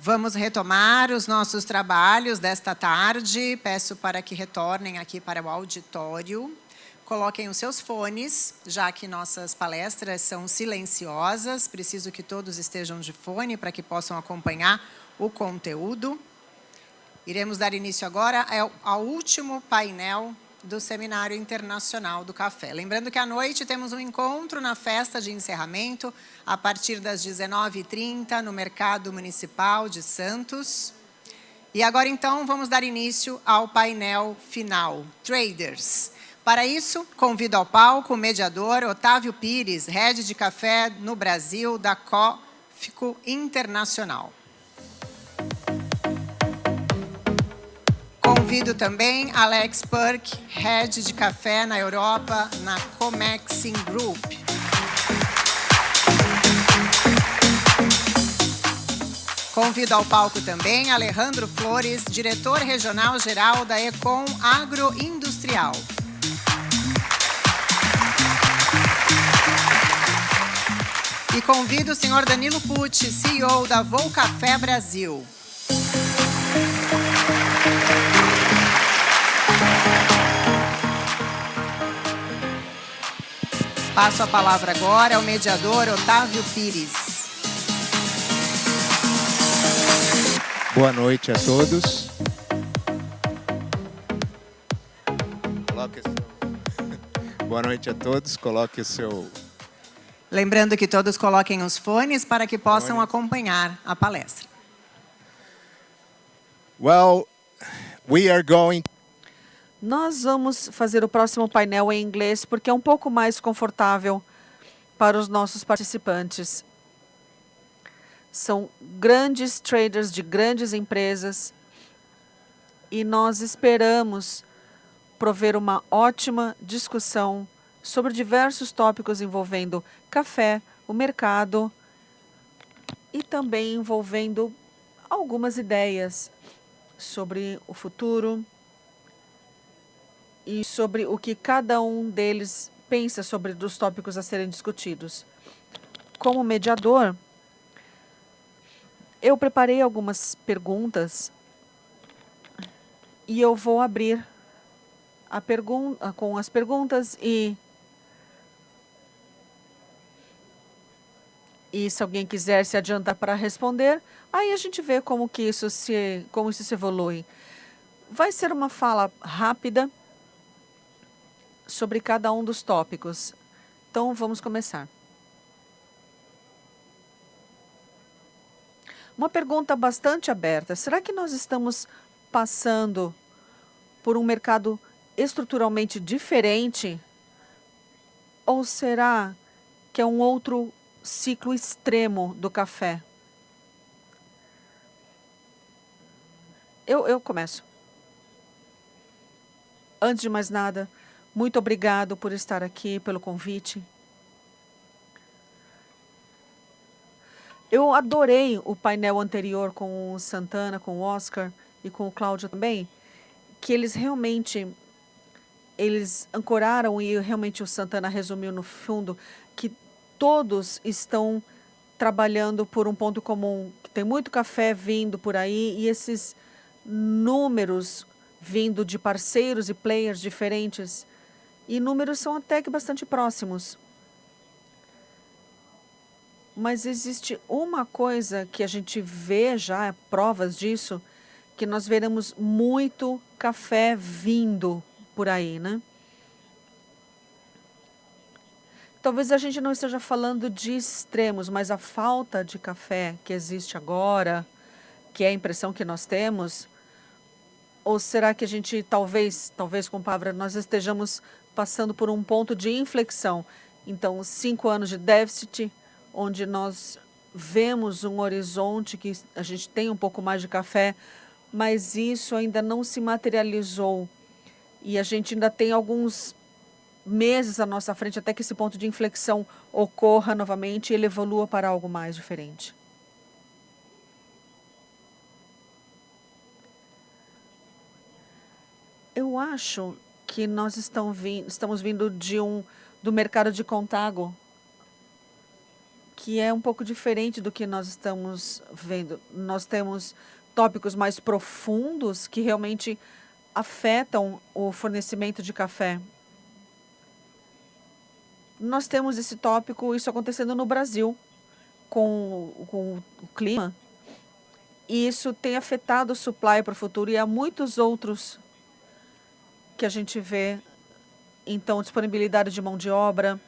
Vamos retomar os nossos trabalhos desta tarde. Peço para que retornem aqui para o auditório. Coloquem os seus fones, já que nossas palestras são silenciosas. Preciso que todos estejam de fone para que possam acompanhar o conteúdo. Iremos dar início agora ao último painel do Seminário Internacional do Café. Lembrando que à noite temos um encontro na festa de encerramento, a partir das 19h30, no Mercado Municipal de Santos. E agora, então, vamos dar início ao painel final, Traders. Para isso, convido ao palco o mediador Otávio Pires, Head de Café no Brasil, da Cófico Internacional. Convido também Alex Perk, Head de Café na Europa, na Comexin Group. Convido ao palco também Alejandro Flores, Diretor Regional-Geral da Econ Agroindustrial. E convido o senhor Danilo Pucci, CEO da Volcafé Brasil. Passo a palavra agora ao mediador Otávio Pires. Boa noite a todos. Boa noite a todos. Coloque o seu... Lembrando que todos coloquem os fones para que possam acompanhar a palestra. Well, we are going... Nós vamos fazer o próximo painel em inglês porque é um pouco mais confortável para os nossos participantes. São grandes traders de grandes empresas e nós esperamos prover uma ótima discussão sobre diversos tópicos envolvendo café, o mercado e também envolvendo algumas ideias sobre o futuro e sobre o que cada um deles pensa sobre os tópicos a serem discutidos. Como mediador, eu preparei algumas perguntas e eu vou abrir com as perguntas e se alguém quiser se adiantar para responder, aí a gente vê como isso se evolui. Vai ser uma fala rápida sobre cada um dos tópicos. Então, vamos começar. Uma pergunta bastante aberta. Será que nós estamos passando por um mercado estruturalmente diferente? Ou será que é um outro ciclo extremo do café? Eu começo. Antes de mais nada, muito obrigado por estar aqui, pelo convite. Eu adorei o painel anterior com o Santana, com o Oscar e com o Cláudio também, que eles ancoraram e realmente o Santana resumiu no fundo que todos estão trabalhando por um ponto comum. Tem muito café vindo por aí e esses números vindo de parceiros e players diferentes. E números são até que bastante próximos. Mas existe uma coisa que a gente vê já, provas disso, que nós veremos muito café vindo por aí, né? Talvez a gente não esteja falando de extremos, mas a falta de café que existe agora, que é a impressão que nós temos, ou será que a gente, talvez com palavra, nós estejamos passando por um ponto de inflexão? Então, 5 anos de déficit, onde nós vemos um horizonte que a gente tem um pouco mais de café, mas isso ainda não se materializou. E a gente ainda tem alguns meses à nossa frente até que esse ponto de inflexão ocorra novamente e ele evolua para algo mais diferente. Eu acho que nós estamos vindo do mercado de contágio. que é um pouco diferente do que nós estamos vendo. Nós temos tópicos mais profundos que realmente afetam o fornecimento de café. Nós temos esse tópico, isso acontecendo no Brasil, com o clima, e isso tem afetado o supply para o futuro, e há muitos outros que a gente vê. Então, disponibilidade de mão de obra,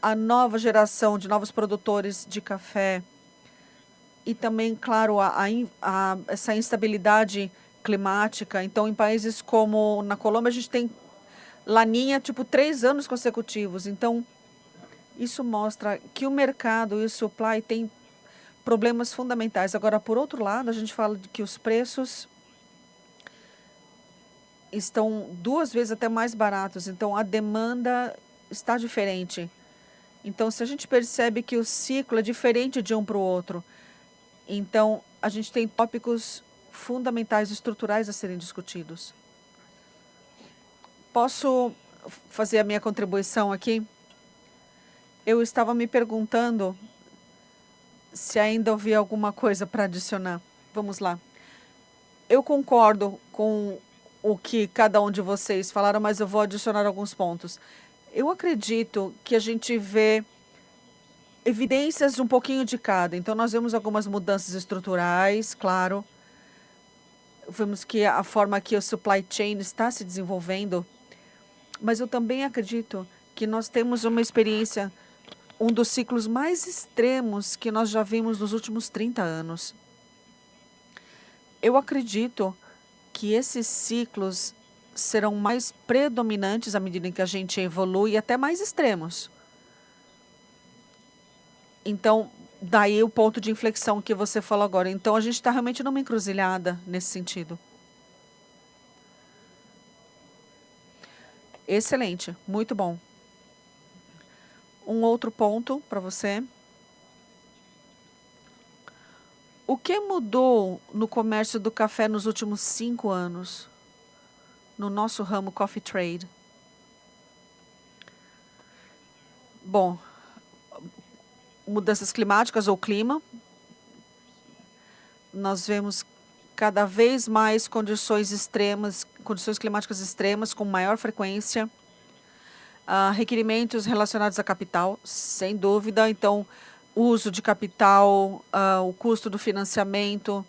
a nova geração de novos produtores de café e também, claro, essa instabilidade climática. Então, em países como na Colômbia, a gente tem laninha, tipo, 3 anos consecutivos. Então, isso mostra que o mercado e o supply têm problemas fundamentais. Agora, por outro lado, a gente fala de que os preços estão 2 vezes até mais baratos. Então, a demanda está diferente. Então, se a gente percebe que o ciclo é diferente de um para o outro, então, a gente tem tópicos fundamentais, estruturais a serem discutidos. Posso fazer a minha contribuição aqui? Eu estava me perguntando se ainda havia alguma coisa para adicionar. Vamos lá. Eu concordo com o que cada um de vocês falaram, mas eu vou adicionar alguns pontos. Eu acredito que a gente vê evidências de um pouquinho de cada. Então, nós vemos algumas mudanças estruturais, claro. Vemos que a forma que o supply chain está se desenvolvendo. Mas eu também acredito que nós temos uma experiência, um dos ciclos mais extremos que nós já vimos nos últimos 30 anos. Eu acredito que esses ciclos serão mais predominantes à medida em que a gente evolui e até mais extremos. Então, daí o ponto de inflexão que você falou agora. Então, a gente está realmente numa encruzilhada nesse sentido. Excelente, muito bom. Um outro ponto para você. O que mudou no comércio do café nos últimos 5 anos? No nosso ramo Coffee Trade? Bom, mudanças climáticas ou clima. Nós vemos cada vez mais condições climáticas extremas com maior frequência. Requerimentos relacionados a capital, sem dúvida. Então, uso de capital, o custo do financiamento,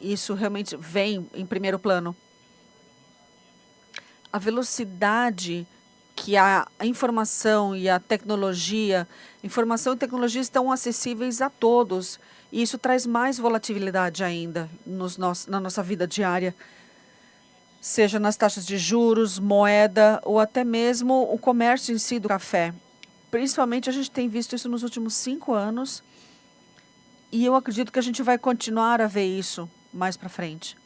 isso realmente vem em primeiro plano. A velocidade que a informação e a tecnologia, informação e tecnologia estão acessíveis a todos, e isso traz mais volatilidade ainda na nossa vida diária, seja nas taxas de juros, moeda ou até mesmo o comércio em si do café. Principalmente a gente tem visto isso nos últimos 5 anos, e eu acredito que a gente vai continuar a ver isso mais para frente.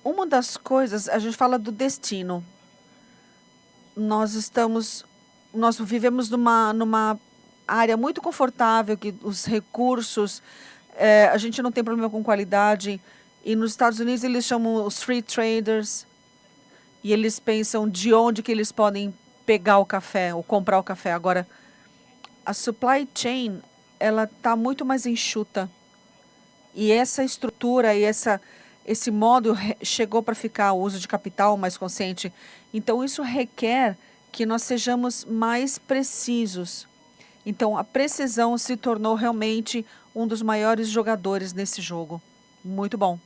Uma das coisas, a gente fala do destino. Nós vivemos numa área muito confortável, que os recursos, a gente não tem problema com qualidade. E nos Estados Unidos eles chamam os free traders, e eles pensam de onde que eles podem pegar o café ou comprar o café. Agora, a supply chain, ela está muito mais enxuta. E essa estrutura e esse modo chegou para ficar, o uso de capital mais consciente. Então, isso requer que nós sejamos mais precisos. Então, a precisão se tornou realmente um dos maiores jogadores nesse jogo. Muito bom.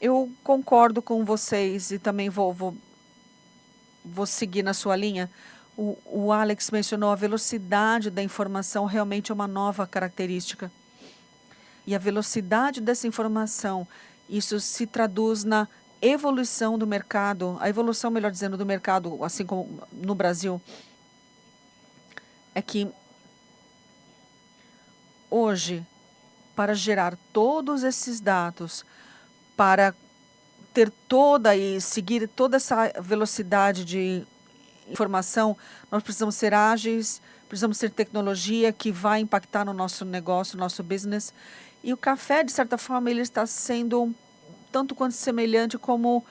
Eu concordo com vocês e também vou seguir na sua linha. O Alex mencionou a velocidade da informação, realmente é uma nova característica. E a velocidade dessa informação, isso se traduz na evolução do mercado, a evolução, melhor dizendo, do mercado, assim como no Brasil, é que hoje, para gerar todos esses dados, para ter seguir toda essa velocidade de informação, nós precisamos ser ágeis, precisamos ter tecnologia que vai impactar no nosso negócio, no nosso business. E o café, de certa forma, ele está sendo tanto quanto semelhante como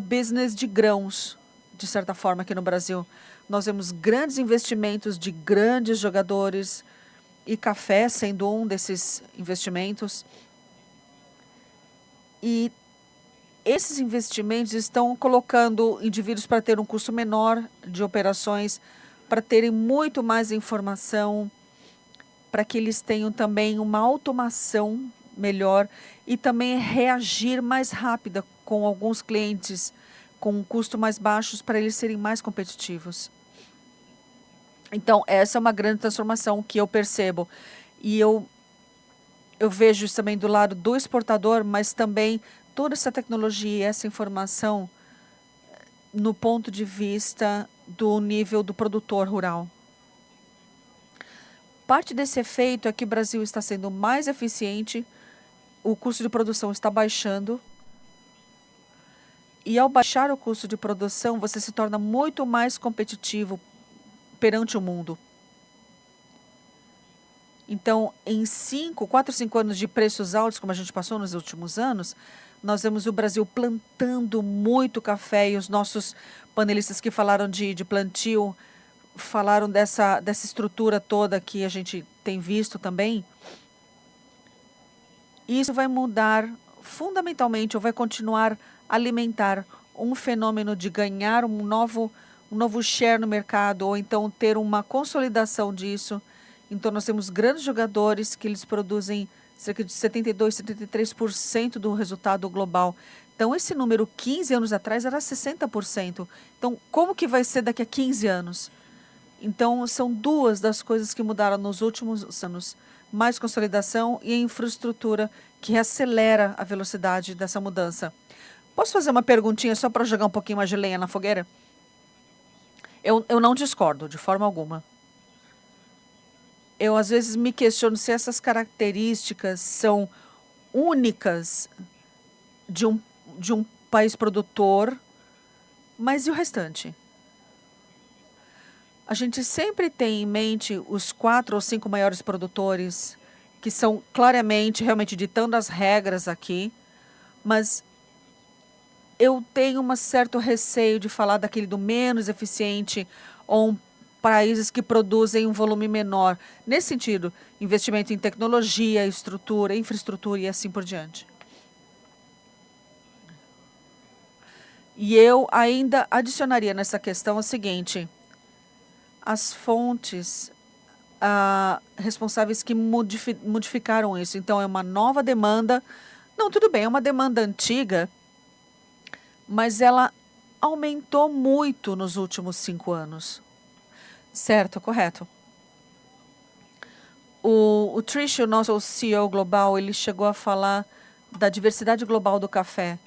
business de grãos, de certa forma, aqui no Brasil. Nós vemos grandes investimentos de grandes jogadores, e café sendo um desses investimentos. E esses investimentos estão colocando indivíduos para ter um custo menor de operações, para terem muito mais informação, para que eles tenham também uma automação melhor e também reagir mais rápida com alguns clientes com um custo mais baixos para eles serem mais competitivos. Então, essa é uma grande transformação que eu percebo. E eu vejo isso também do lado do exportador, mas também toda essa tecnologia e essa informação no ponto de vista do nível do produtor rural. Parte desse efeito é que o Brasil está sendo mais eficiente, o custo de produção está baixando, e ao baixar o custo de produção, você se torna muito mais competitivo perante o mundo. Então, em 4, 5 anos de preços altos, como a gente passou nos últimos anos, nós vemos o Brasil plantando muito café, e os nossos panelistas que falaram de plantio falaram dessa estrutura toda que a gente tem visto também. E isso vai mudar fundamentalmente, ou vai continuar a alimentar um fenômeno de ganhar um novo share no mercado, ou então ter uma consolidação disso. Então, nós temos grandes jogadores que eles produzem cerca de 72%, 73% do resultado global. Então, esse número 15 anos atrás era 60%. Então, como que vai ser daqui a 15 anos? Então, são duas das coisas que mudaram nos últimos anos. Mais consolidação e infraestrutura que acelera a velocidade dessa mudança. Posso fazer uma perguntinha só para jogar um pouquinho mais de lenha na fogueira? Eu não discordo, de forma alguma. Eu, às vezes, me questiono se essas características são únicas de um país produtor, mas e o restante? A gente sempre tem em mente os 4 ou 5 maiores produtores, que são claramente, realmente, ditando as regras aqui, mas eu tenho um certo receio de falar daquele do menos eficiente ou países que produzem um volume menor. Nesse sentido, investimento em tecnologia, estrutura, infraestrutura e assim por diante. E eu ainda adicionaria nessa questão o seguinte: as fontes responsáveis que modificaram isso. Então, é uma nova demanda. Não, tudo bem, é uma demanda antiga, mas ela aumentou muito nos últimos 5 anos. Certo, correto. O Trish, o nosso CEO global, ele chegou a falar da diversidade global do café,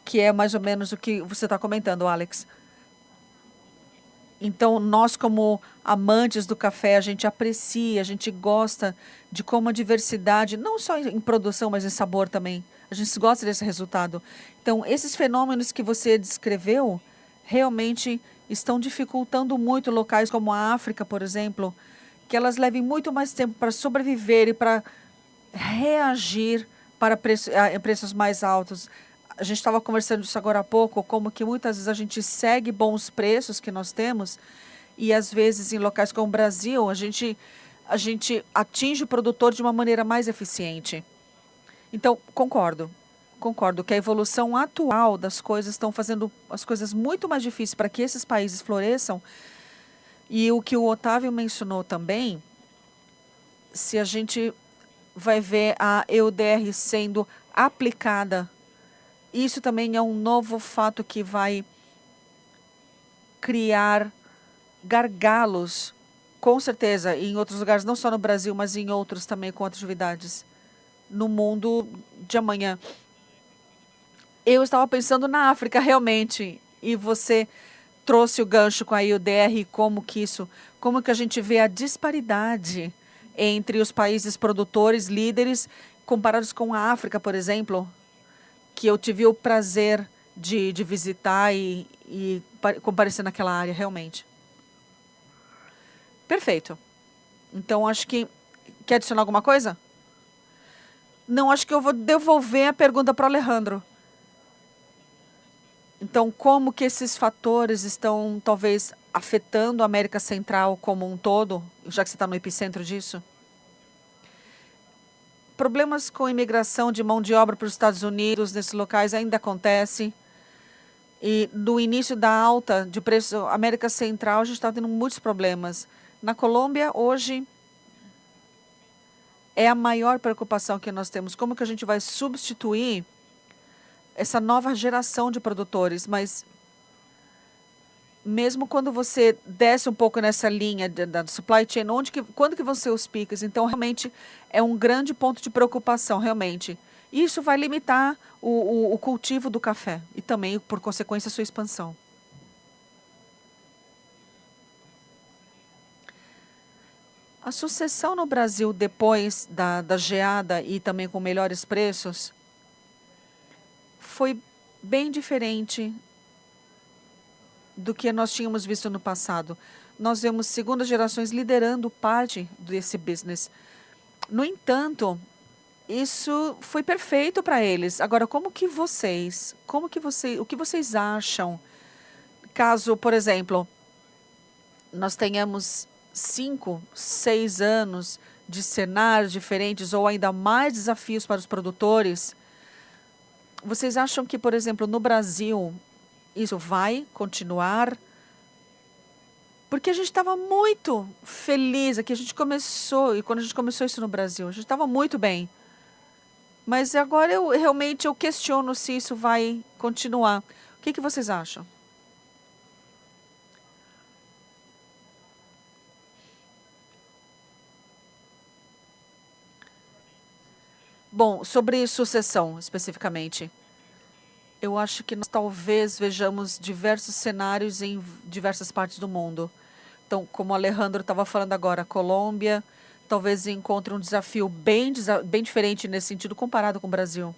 que é mais ou menos o que você está comentando, Alex. Então, nós, como amantes do café, a gente aprecia, a gente gosta de como a diversidade, não só em produção, mas em sabor também, a gente gosta desse resultado. Então, esses fenômenos que você descreveu realmente estão dificultando muito locais como a África, por exemplo, que elas levem muito mais tempo para sobreviver e para reagir para preços mais altos. A gente estava conversando isso agora há pouco, como que muitas vezes a gente segue bons preços que nós temos e às vezes em locais como o Brasil a gente atinge o produtor de uma maneira mais eficiente. Então, concordo que a evolução atual das coisas estão fazendo as coisas muito mais difíceis para que esses países floresçam. E o que o Otávio mencionou também, se a gente vai ver a EUDR sendo aplicada, isso também é um novo fato que vai criar gargalos, com certeza, em outros lugares, não só no Brasil, mas em outros também com atividades no mundo de amanhã. Eu estava pensando na África, realmente, e você trouxe o gancho com a IUDR, como que a gente vê a disparidade entre os países produtores, líderes, comparados com a África, por exemplo, que eu tive o prazer de visitar e comparecer naquela área, realmente. Perfeito. Então, acho que... Quer adicionar alguma coisa? Não, acho que eu vou devolver a pergunta para o Alejandro. Então, como que esses fatores estão talvez afetando a América Central como um todo, já que você está no epicentro disso? Problemas com imigração de mão de obra para os Estados Unidos, nesses locais, ainda acontecem. E no início da alta de preço, América Central, a gente está tendo muitos problemas. Na Colômbia, hoje, é a maior preocupação que nós temos. Como que a gente vai substituir essa nova geração de produtores? Mas mesmo quando você desce um pouco nessa linha da supply chain, quando que vão ser os picos? Então, realmente, é um grande ponto de preocupação, realmente. Isso vai limitar o cultivo do café e também, por consequência, a sua expansão. A sucessão no Brasil depois da geada e também com melhores preços foi bem diferente do que nós tínhamos visto no passado. Nós vemos segundas gerações liderando parte desse business. No entanto, isso foi perfeito para eles. Agora, o que vocês acham caso, por exemplo, nós tenhamos 5, 6 anos de cenários diferentes ou ainda mais desafios para os produtores? Vocês acham que, por exemplo, no Brasil, isso vai continuar? Porque a gente estava muito feliz aqui, a gente começou, e quando a gente começou isso no Brasil, a gente estava muito bem. Mas agora eu realmente questiono se isso vai continuar. O que vocês acham? Bom, sobre sucessão especificamente, eu acho que nós talvez vejamos diversos cenários em diversas partes do mundo. Então, como o Alejandro estava falando agora, a Colômbia talvez encontre um desafio bem diferente nesse sentido comparado com o Brasil.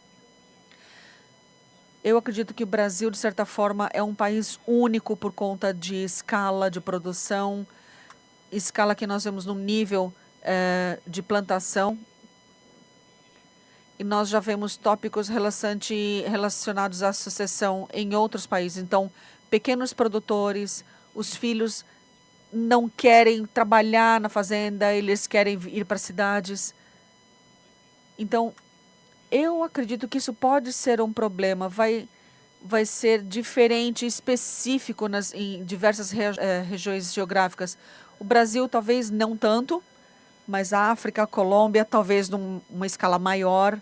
Eu acredito que o Brasil, de certa forma, é um país único por conta de escala de produção, escala que nós vemos no nível de plantação. E nós já vemos tópicos relacionados à sucessão em outros países. Então, pequenos produtores, os filhos não querem trabalhar na fazenda, eles querem ir para cidades. Então, eu acredito que isso pode ser um problema. Vai ser diferente, específico em diversas regiões geográficas. O Brasil talvez não tanto, mas a África, a Colômbia, talvez numa escala maior.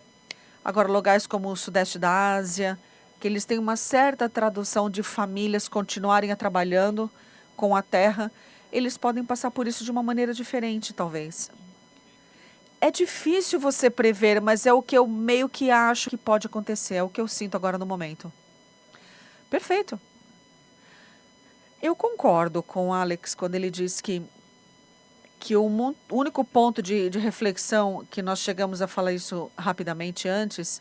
Agora, lugares como o Sudeste da Ásia, que eles têm uma certa tradução de famílias continuarem a trabalhando com a terra, eles podem passar por isso de uma maneira diferente, talvez. É difícil você prever, mas é o que eu meio que acho que pode acontecer, é o que eu sinto agora no momento. Perfeito. Eu concordo com o Alex quando ele diz que o único ponto de reflexão, que nós chegamos a falar isso rapidamente antes,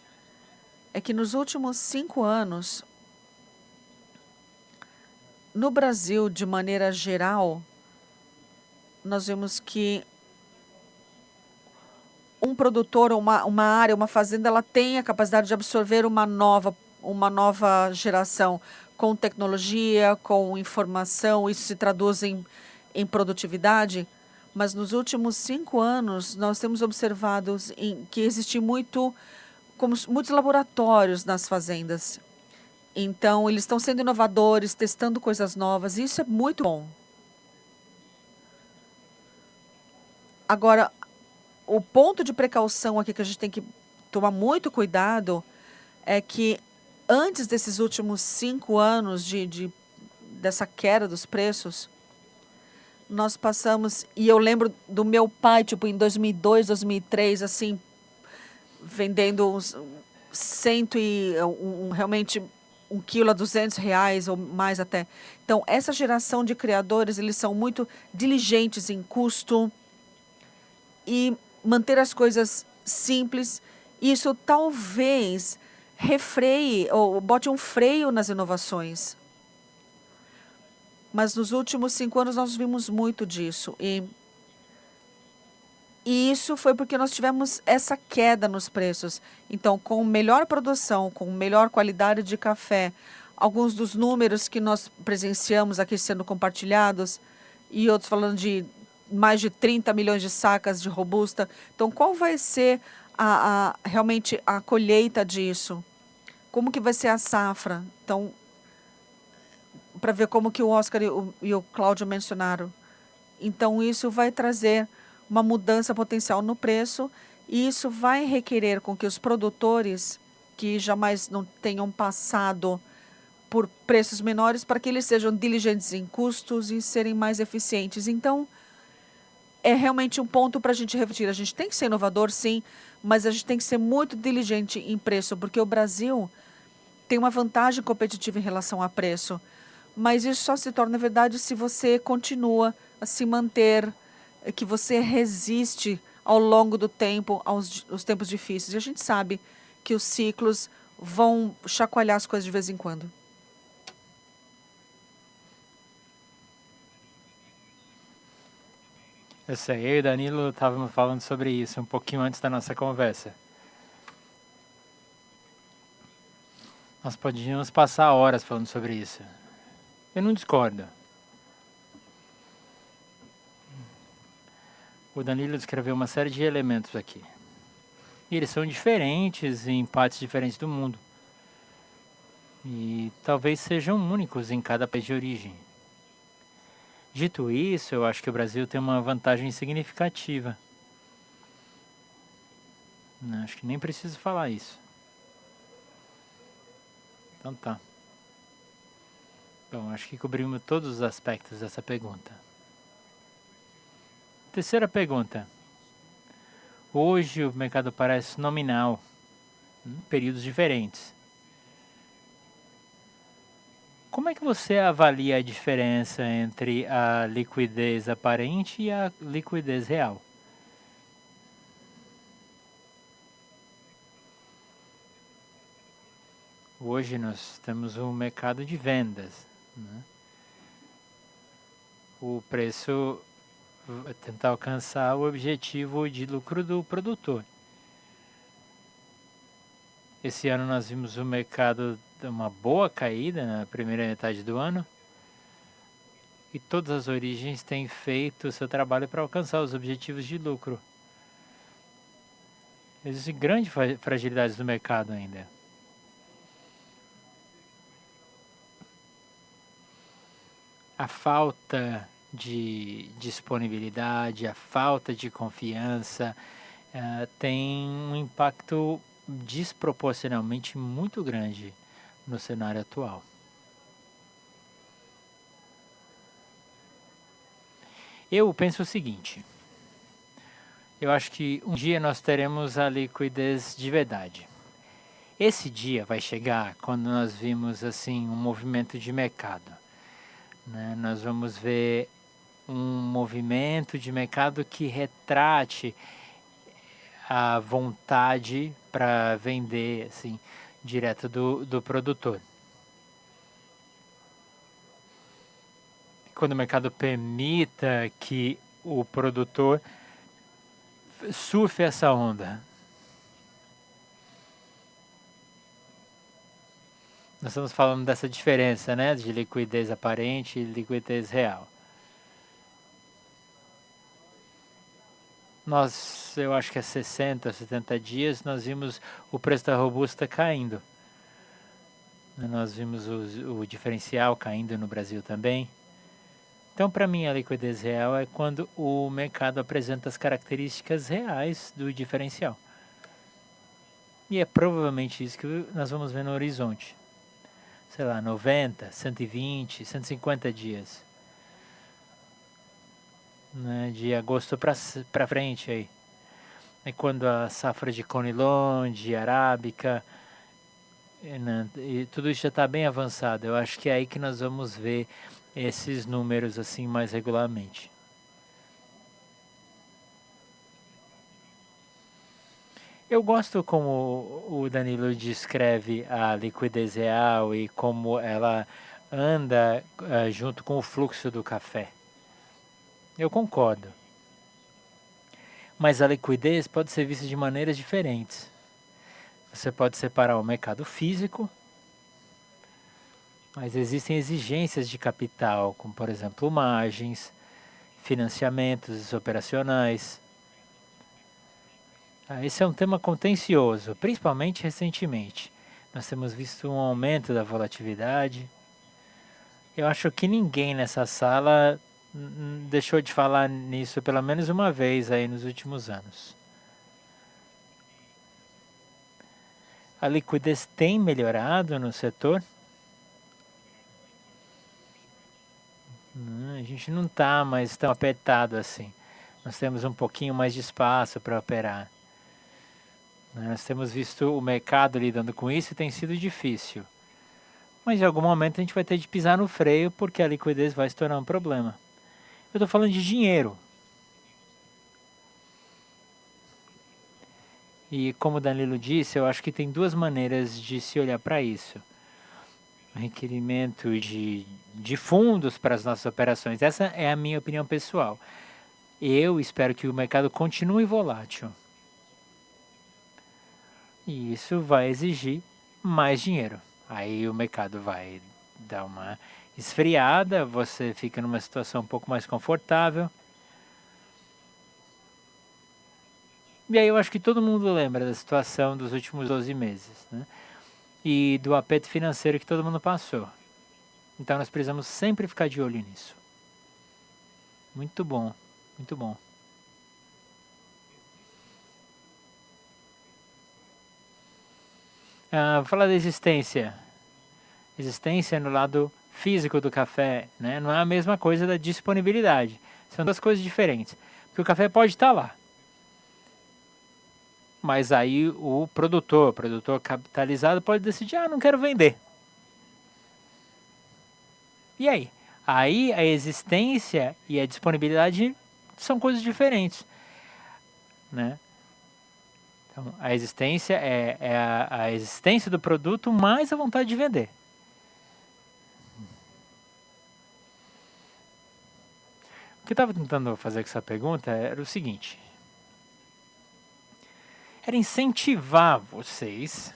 é que nos últimos 5 anos, no Brasil, de maneira geral, nós vemos que um produtor, uma área, uma fazenda, ela tem a capacidade de absorver uma nova geração com tecnologia, com informação, isso se traduz em produtividade. Mas nos últimos 5 anos, nós temos observado que existem muitos laboratórios nas fazendas. Então, eles estão sendo inovadores, testando coisas novas, e isso é muito bom. Agora, o ponto de precaução aqui que a gente tem que tomar muito cuidado é que antes desses últimos 5 anos dessa queda dos preços, nós passamos, e eu lembro do meu pai, tipo, em 2002, 2003, assim, vendendo realmente 1 quilo a R$ 200 ou mais até. Então, essa geração de criadores, eles são muito diligentes em custo e manter as coisas simples. Isso talvez refreie ou bote um freio nas inovações. Mas nos últimos 5 anos nós vimos muito disso. E E isso foi porque nós tivemos essa queda nos preços. Então, com melhor produção, com melhor qualidade de café, alguns dos números que nós presenciamos aqui sendo compartilhados, e outros falando de mais de 30 milhões de sacas de robusta. Então, qual vai ser realmente a colheita disso? Como que vai ser a safra? Então, para ver como que o Oscar e o Cláudio mencionaram. Então, isso vai trazer uma mudança potencial no preço e isso vai requerer com que os produtores que jamais não tenham passado por preços menores para que eles sejam diligentes em custos e serem mais eficientes. Então, é realmente um ponto para a gente refletir. A gente tem que ser inovador, sim, mas a gente tem que ser muito diligente em preço, porque o Brasil tem uma vantagem competitiva em relação a preço. Mas isso só se torna verdade se você continua a se manter, que você resiste ao longo do tempo aos tempos difíceis. E a gente sabe que os ciclos vão chacoalhar as coisas de vez em quando. Eu sei, eu e o Danilo estávamos falando sobre isso um pouquinho antes da nossa conversa. Nós podíamos passar horas falando sobre isso. Eu não discordo. O Danilo descreveu uma série de elementos aqui. E eles são diferentes em partes diferentes do mundo. E talvez sejam únicos em cada país de origem. Dito isso, eu acho que o Brasil tem uma vantagem significativa. Acho que nem preciso falar isso. Então tá. Bom, acho que cobrimos todos os aspectos dessa pergunta. Terceira pergunta. Hoje o mercado parece nominal, em períodos diferentes. Como é que você avalia a diferença entre a liquidez aparente e a liquidez real? Hoje nós temos um mercado de vendas, né? O preço vai tentar alcançar o objetivo de lucro do produtor. Esse ano nós vimos o mercado dar uma boa caída na primeira metade do ano. E todas as origens têm feito o seu trabalho para alcançar os objetivos de lucro. Existem grandes fragilidades no mercado ainda. A falta de disponibilidade, a falta de confiança tem um impacto desproporcionalmente muito grande no cenário atual. Eu penso o seguinte, eu acho que um dia nós teremos a liquidez de verdade. Esse dia vai chegar quando nós vimos assim um movimento de mercado, né? Nós vamos ver um movimento de mercado que retrate a vontade para vender assim, direto do produtor. Quando o mercado permita que o produtor surfe essa onda. Nós estamos falando dessa diferença, né, de liquidez aparente e liquidez real. Eu acho que há 60, 70 dias, nós vimos o preço da robusta caindo. Nós vimos o diferencial caindo no Brasil também. Então, para mim, a liquidez real é quando o mercado apresenta as características reais do diferencial. E é provavelmente isso que nós vamos ver no horizonte. Sei lá, 90, 120, 150 dias. Né, de agosto para frente aí. É quando a safra de Conilon, de Arábica, né, e tudo isso já está bem avançado. Eu acho que é aí que nós vamos ver esses números assim mais regularmente. Eu gosto como o Danilo descreve a liquidez real e como ela anda junto com o fluxo do café. Eu concordo. Mas a liquidez pode ser vista de maneiras diferentes. Você pode separar o mercado físico, mas existem exigências de capital, como por exemplo margens, financiamentos operacionais. Esse é um tema contencioso, principalmente recentemente. Nós temos visto um aumento da volatilidade. Eu acho que ninguém nessa sala deixou de falar nisso pelo menos uma vez aí nos últimos anos. A liquidez tem melhorado no setor? A gente não está mais tão apertado assim. Nós temos um pouquinho mais de espaço para operar. Nós temos visto o mercado lidando com isso e tem sido difícil. Mas em algum momento a gente vai ter de pisar no freio porque a liquidez vai se tornar um problema. Eu estou falando de dinheiro. E como o Danilo disse, eu acho que tem duas maneiras de se olhar para isso. O requerimento de fundos para as nossas operações. Essa é a minha opinião pessoal. Eu espero que o mercado continue volátil. E isso vai exigir mais dinheiro. Aí o mercado vai dar uma esfriada, você fica numa situação um pouco mais confortável. E aí eu acho que todo mundo lembra da situação dos últimos 12 meses, né? E do aperto financeiro que todo mundo passou. Então nós precisamos sempre ficar de olho nisso. Muito bom, muito bom. Vou falar da existência. Existência no lado físico do café, né? Não é a mesma coisa da disponibilidade. São duas coisas diferentes. Porque o café pode estar lá. Mas aí o produtor capitalizado pode decidir, não quero vender. E aí? Aí a existência e a disponibilidade são coisas diferentes, né? Então, a existência é a existência do produto mais a vontade de vender. O que eu estava tentando fazer com essa pergunta era o seguinte. Era incentivar vocês,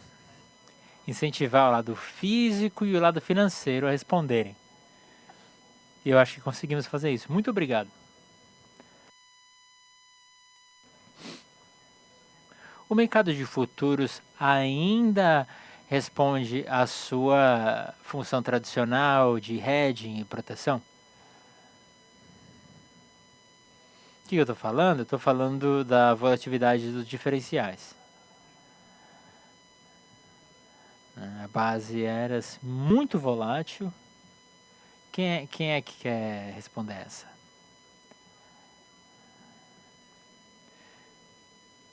incentivar o lado físico e o lado financeiro a responderem. E eu acho que conseguimos fazer isso. Muito obrigado. O mercado de futuros ainda responde à sua função tradicional de hedging e proteção? O que eu estou falando? Eu estou falando da volatilidade dos diferenciais. A base era muito volátil. Quem é que quer responder essa?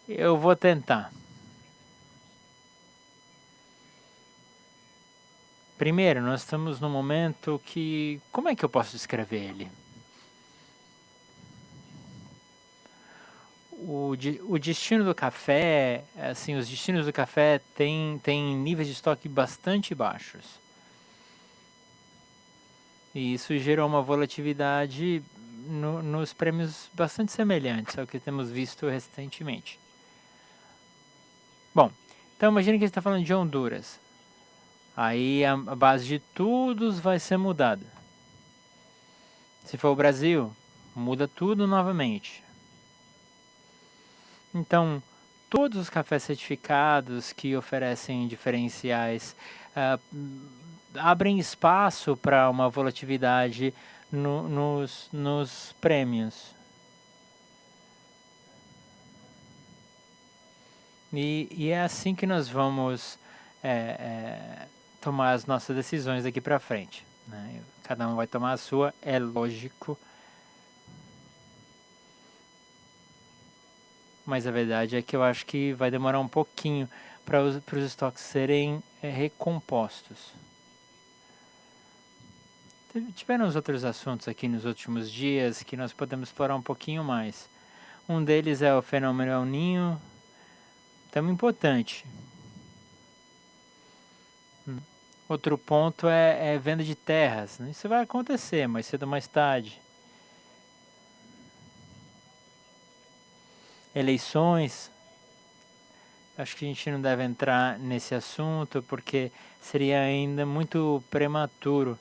Eu vou tentar. Primeiro, nós estamos num momento que... Como é que eu posso descrever ele? O destino do café, assim, os destinos do café têm níveis de estoque bastante baixos. E isso gerou uma volatilidade nos prêmios bastante semelhantes ao que temos visto recentemente. Bom, então imagine que a gente está falando de Honduras. Aí a base de tudo vai ser mudada. Se for o Brasil, muda tudo novamente. Então, todos os cafés certificados que oferecem diferenciais abrem espaço para uma volatilidade nos prêmios. E é assim que nós vamos tomar as nossas decisões daqui para frente, né? Cada um vai tomar a sua, é lógico. Mas a verdade é que eu acho que vai demorar um pouquinho para os estoques serem recompostos. Tiveram os outros assuntos aqui nos últimos dias que nós podemos explorar um pouquinho mais. Um deles é o fenômeno El Niño, tema importante. Outro ponto é venda de terras. Isso vai acontecer mais cedo ou mais tarde. eleições. Acho que a gente não deve entrar nesse assunto porque seria ainda muito prematuro.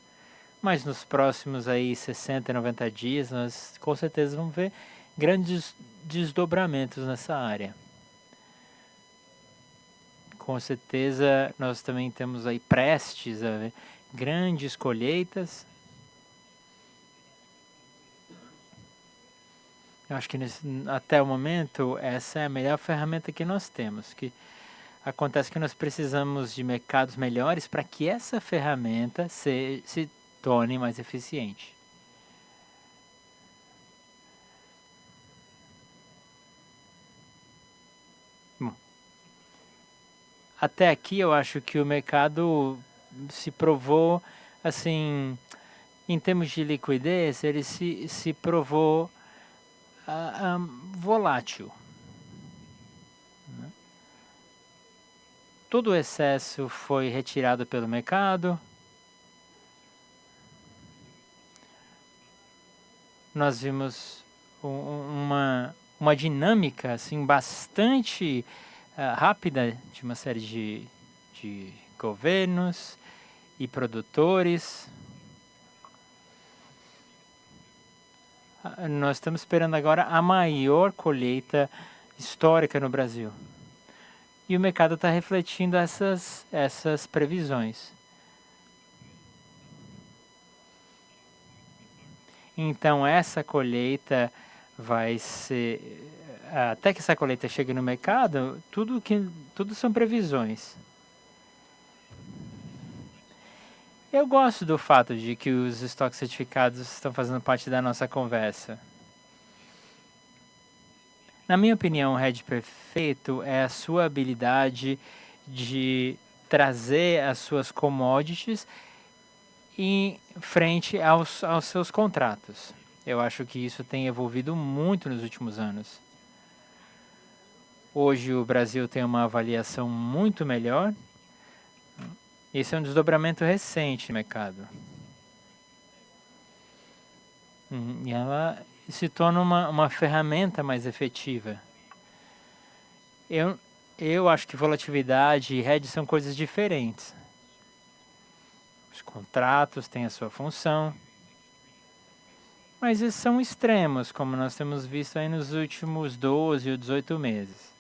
Mas nos próximos aí 60, 90 dias, nós com certeza vamos ver grandes desdobramentos nessa área. Com certeza nós também temos aí prestes a ver grandes colheitas. Eu acho que até o momento essa é a melhor ferramenta que nós temos. Que acontece que nós precisamos de mercados melhores para que essa ferramenta se torne mais eficiente. Bom, até aqui eu acho que o mercado se provou, assim, em termos de liquidez, ele se provou volátil. Todo o excesso foi retirado pelo mercado. Nós vimos uma dinâmica assim, bastante rápida de uma série de governos e produtores. Nós estamos esperando agora a maior colheita histórica no Brasil. E o mercado está refletindo essas previsões. Então essa colheita vai ser, até que essa colheita chegue no mercado, tudo são previsões. Eu gosto do fato de que os estoques certificados estão fazendo parte da nossa conversa. Na minha opinião, o hedge perfeito é a sua habilidade de trazer as suas commodities em frente aos seus contratos. Eu acho que isso tem evoluído muito nos últimos anos. Hoje o Brasil tem uma avaliação muito melhor. Esse é um desdobramento recente no mercado. E ela se torna uma ferramenta mais efetiva. Eu acho que volatilidade e hedge são coisas diferentes. Os contratos têm a sua função, mas esses são extremos, como nós temos visto aí nos últimos 12 ou 18 meses.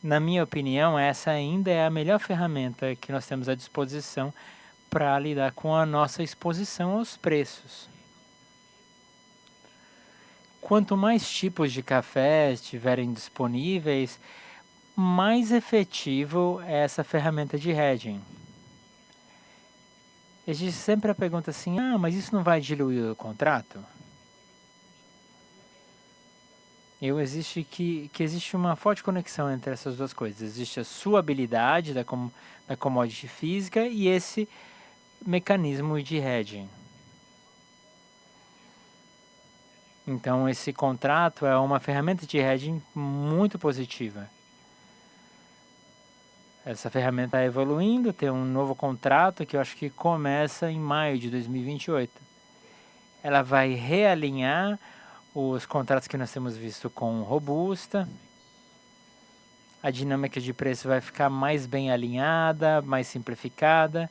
Na minha opinião, essa ainda é a melhor ferramenta que nós temos à disposição para lidar com a nossa exposição aos preços. Quanto mais tipos de café estiverem disponíveis, mais efetivo é essa ferramenta de hedging. Existe sempre a pergunta assim, mas isso não vai diluir o contrato? Existe que existe uma forte conexão entre essas duas coisas. Existe a sua habilidade da commodity física e esse mecanismo de hedging. Então esse contrato é uma ferramenta de hedging muito positiva. Essa ferramenta está evoluindo, tem um novo contrato que eu acho que começa em maio de 2028. Ela vai realinhar os contratos que nós temos visto com Robusta. A dinâmica de preço vai ficar mais bem alinhada, mais simplificada,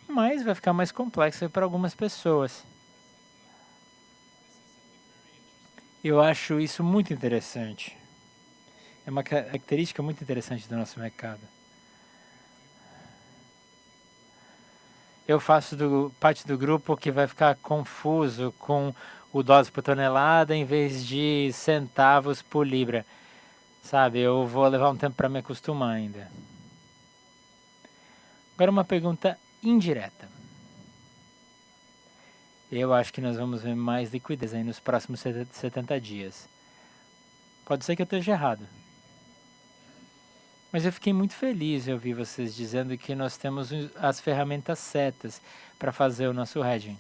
mas vai ficar mais complexa para algumas pessoas. Eu acho isso muito interessante. É uma característica muito interessante do nosso mercado. Eu faço parte do grupo que vai ficar confuso com o dólar por tonelada em vez de centavos por libra. Sabe, eu vou levar um tempo para me acostumar ainda. Agora uma pergunta indireta. Eu acho que nós vamos ver mais liquidez aí nos próximos 70 dias. Pode ser que eu esteja errado. Mas eu fiquei muito feliz em ouvir vocês dizendo que nós temos as ferramentas certas para fazer o nosso hedging.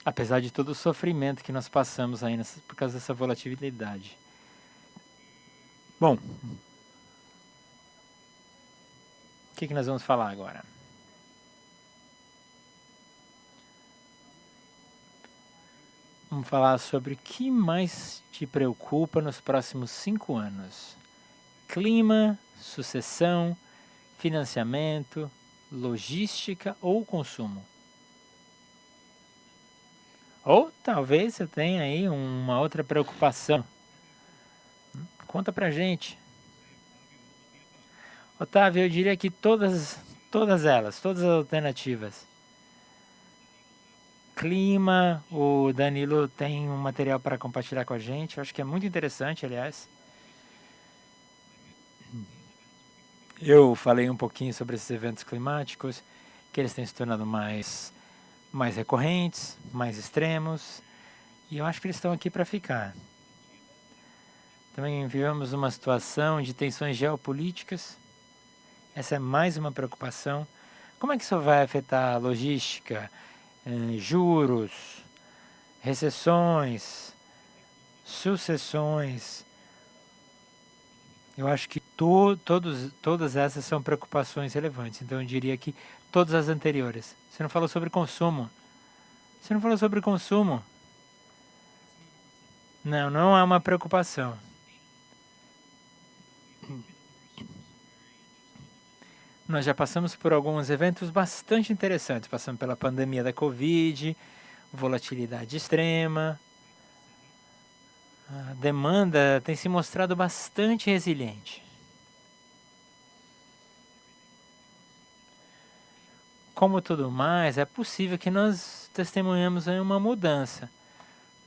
Apesar de todo o sofrimento que nós passamos aí por causa dessa volatilidade. Bom, o que nós vamos falar agora? Vamos falar sobre o que mais te preocupa nos próximos 5 anos. Clima, sucessão, financiamento, logística ou consumo? Ou talvez você tenha aí uma outra preocupação. Conta pra gente. Otávio, eu diria que todas elas, todas as alternativas. Clima, o Danilo tem um material para compartilhar com a gente, eu acho que é muito interessante, aliás. Eu falei um pouquinho sobre esses eventos climáticos, que eles têm se tornado mais recorrentes, mais extremos, e eu acho que eles estão aqui para ficar. Também vivemos uma situação de tensões geopolíticas, essa é mais uma preocupação. Como é que isso vai afetar a logística, juros, recessões, sucessões? Eu acho que todas essas são preocupações relevantes. Então eu diria que todas as anteriores. Você não falou sobre consumo. Você não falou sobre consumo. Não é uma preocupação. Nós já passamos por alguns eventos bastante interessantes. Passamos pela pandemia da Covid, volatilidade extrema. A demanda tem se mostrado bastante resiliente. Como tudo mais, é possível que nós testemunhamos aí uma mudança,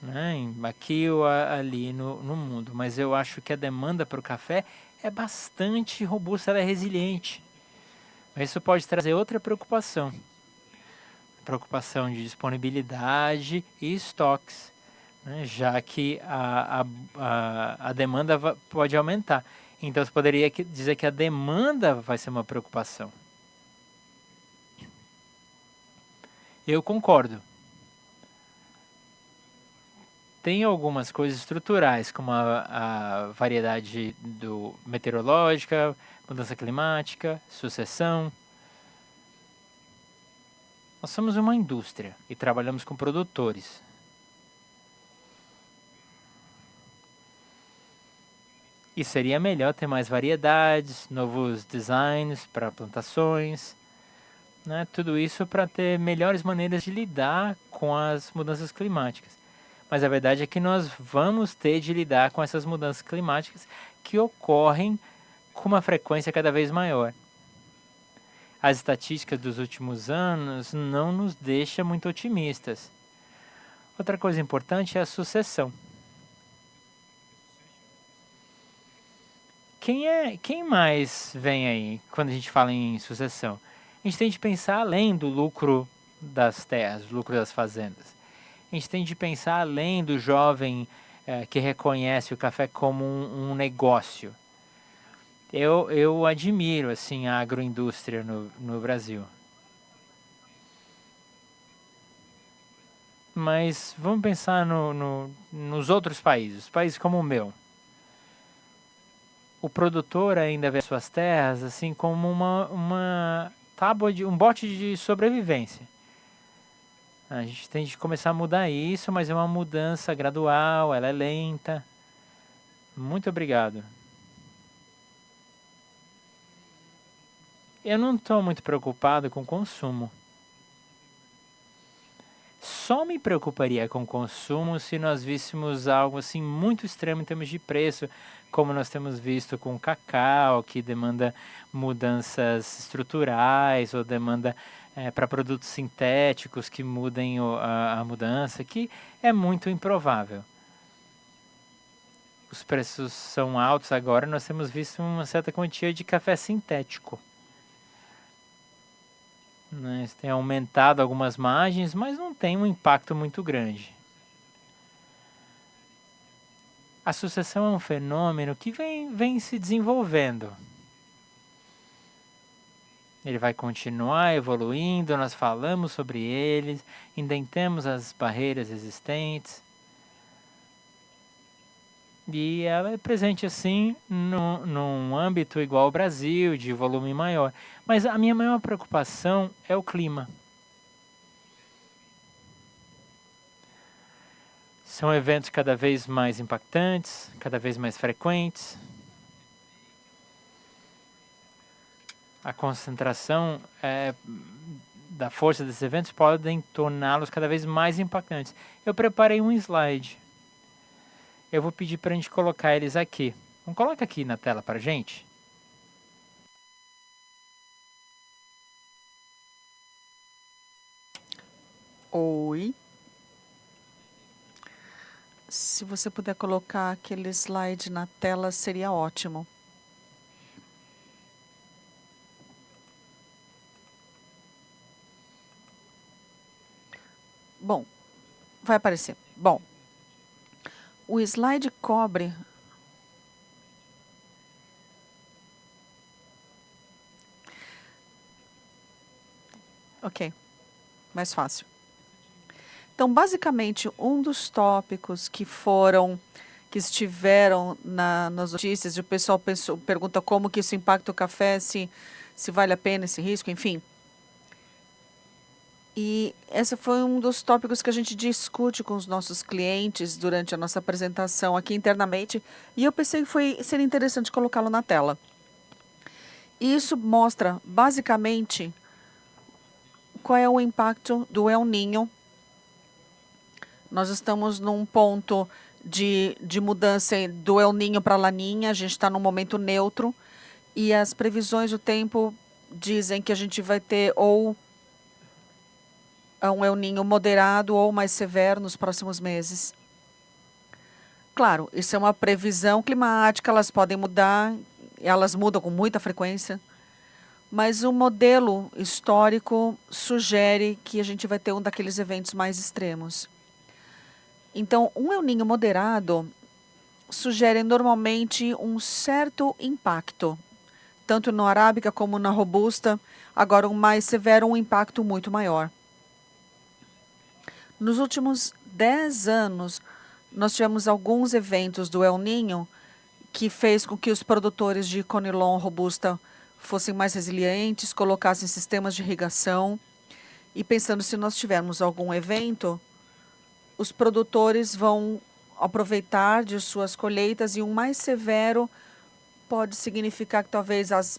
né? Aqui ou ali no mundo. Mas eu acho que a demanda para o café é bastante robusta, ela é resiliente. Mas isso pode trazer outra preocupação. Preocupação de disponibilidade e estoques, né? Já que a demanda pode aumentar. Então você poderia dizer que a demanda vai ser uma preocupação. Eu concordo. Tem algumas coisas estruturais, como a variedade meteorológica, mudança climática, sucessão. Nós somos uma indústria e trabalhamos com produtores. E seria melhor ter mais variedades, novos designs para plantações, né? Tudo isso para ter melhores maneiras de lidar com as mudanças climáticas. Mas a verdade é que nós vamos ter de lidar com essas mudanças climáticas que ocorrem com uma frequência cada vez maior. As estatísticas dos últimos anos não nos deixam muito otimistas. Outra coisa importante é a sucessão. Quem mais vem aí quando a gente fala em sucessão? A gente tem de pensar além do lucro das terras, do lucro das fazendas. A gente tem de pensar além do jovem que reconhece o café como um negócio. Eu admiro assim, a agroindústria no Brasil. Mas vamos pensar nos outros países como o meu. O produtor ainda vê suas terras assim como uma tábua um bote de sobrevivência. A gente tem de começar a mudar isso, mas é uma mudança gradual, ela é lenta. Muito obrigado. Eu não estou muito preocupado com o consumo. Só me preocuparia com o consumo se nós víssemos algo assim muito extremo em termos de preço, como nós temos visto com o cacau, que demanda mudanças estruturais ou demanda para produtos sintéticos que mudem a mudança, que é muito improvável. Os preços são altos agora, nós temos visto uma certa quantia de café sintético. Tem aumentado algumas margens, mas não tem um impacto muito grande. A sucessão é um fenômeno que vem se desenvolvendo. Ele vai continuar evoluindo, nós falamos sobre ele, indentamos as barreiras existentes. E ela é presente assim num âmbito igual ao Brasil, de volume maior. Mas a minha maior preocupação é o clima. São eventos cada vez mais impactantes, cada vez mais frequentes. A concentração da força desses eventos podem torná-los cada vez mais impactantes. Eu preparei um slide. Eu vou pedir para a gente colocar eles aqui. Então, coloca aqui na tela para a gente. Oi. Se você puder colocar aquele slide na tela, seria ótimo. Bom, vai aparecer. Bom, o slide cobre. Ok, mais fácil. Então, basicamente, um dos tópicos que estiveram nas notícias, e o pessoal pergunta como que isso impacta o café, se vale a pena esse risco, enfim. E esse foi um dos tópicos que a gente discute com os nossos clientes durante a nossa apresentação aqui internamente, e eu pensei que seria interessante colocá-lo na tela. E isso mostra, basicamente, qual é o impacto do El Niño. Nós estamos num ponto de mudança do El Niño para a Laninha, a gente está num momento neutro, e as previsões do tempo dizem que a gente vai ter ou um El Niño moderado ou mais severo nos próximos meses. Claro, isso é uma previsão climática, elas podem mudar, elas mudam com muita frequência, mas o modelo histórico sugere que a gente vai ter um daqueles eventos mais extremos. Então, um El Niño moderado sugere normalmente um certo impacto, tanto no arábica como na robusta. Agora, um mais severo, um impacto muito maior. Nos últimos 10 anos, nós tivemos alguns eventos do El Niño que fez com que os produtores de Conilon robusta fossem mais resilientes, colocassem sistemas de irrigação. E pensando, se nós tivermos algum evento, os produtores vão aproveitar de suas colheitas, e um mais severo pode significar que talvez as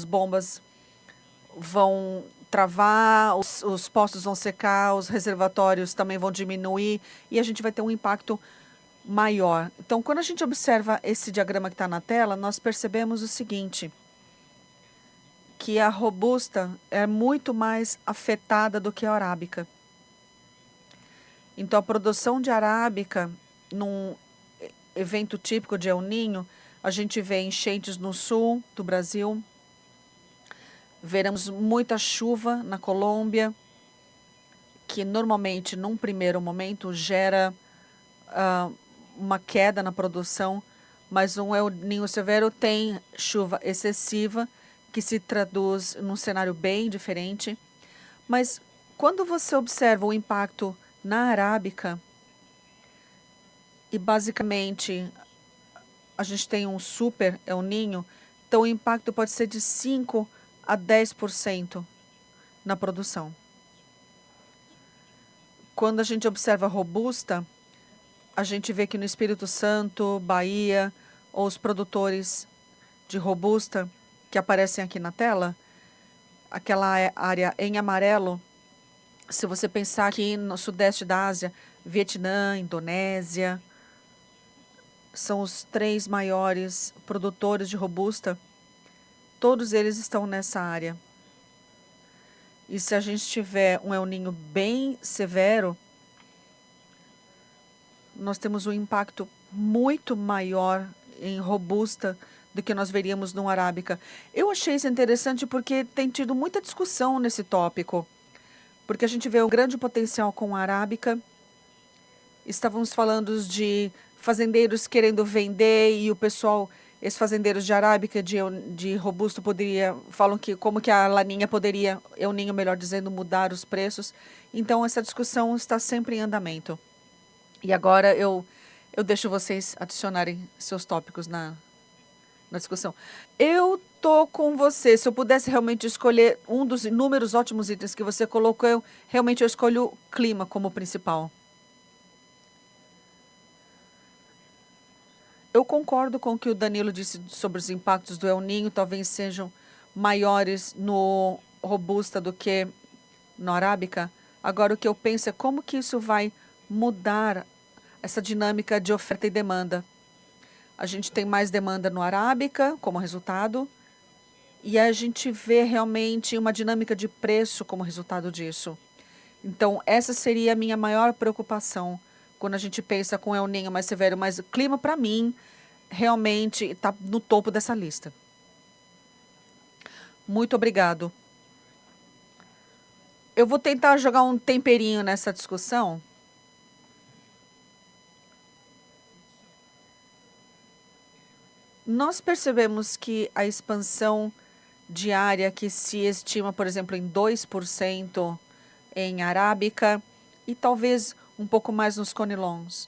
bombas vão travar, os poços vão secar, os reservatórios também vão diminuir, e a gente vai ter um impacto maior. Então, quando a gente observa esse diagrama que está na tela, nós percebemos o seguinte, que a robusta é muito mais afetada do que a arábica. Então, a produção de arábica, num evento típico de El Niño, a gente vê enchentes no sul do Brasil, veremos muita chuva na Colômbia, que normalmente, num primeiro momento, gera uma queda na produção, mas um El Niño severo tem chuva excessiva, que se traduz num cenário bem diferente. Mas, quando você observa o impacto na arábica, e basicamente a gente tem um super El Niño, então o impacto pode ser de 5 a 10% na produção. Quando a gente observa a robusta, a gente vê que no Espírito Santo, Bahia, ou os produtores de robusta que aparecem aqui na tela, aquela área em amarelo, se você pensar aqui no sudeste da Ásia, Vietnã, Indonésia, são os 3 maiores produtores de robusta, todos eles estão nessa área. E se a gente tiver um El Niño bem severo, nós temos um impacto muito maior em robusta do que nós veríamos no arábica. Eu achei isso interessante porque tem tido muita discussão nesse tópico, porque a gente vê um grande potencial com a arábica. Estávamos falando de fazendeiros querendo vender, e o pessoal, esses fazendeiros de arábica, de robusto, falam que como que a laninha poderia, El Niño, melhor dizendo, mudar os preços. Então, essa discussão está sempre em andamento. E agora eu deixo vocês adicionarem seus tópicos na discussão. Eu estou com você. Se eu pudesse realmente escolher um dos inúmeros ótimos itens que você colocou, eu escolho o clima como principal. Eu concordo com o que o Danilo disse sobre os impactos do El Niño, talvez sejam maiores no Robusta do que no Arábica. Agora, o que eu penso é como que isso vai mudar essa dinâmica de oferta e demanda. A gente tem mais demanda no Arábica como resultado, e a gente vê realmente uma dinâmica de preço como resultado disso. Então, essa seria a minha maior preocupação quando a gente pensa com El Niño mais severo. Mas o clima, para mim, realmente está no topo dessa lista. Muito obrigado. Eu vou tentar jogar um temperinho nessa discussão. Nós percebemos que a expansão diária que se estima, por exemplo, em 2% em Arábica e talvez um pouco mais nos Conilons.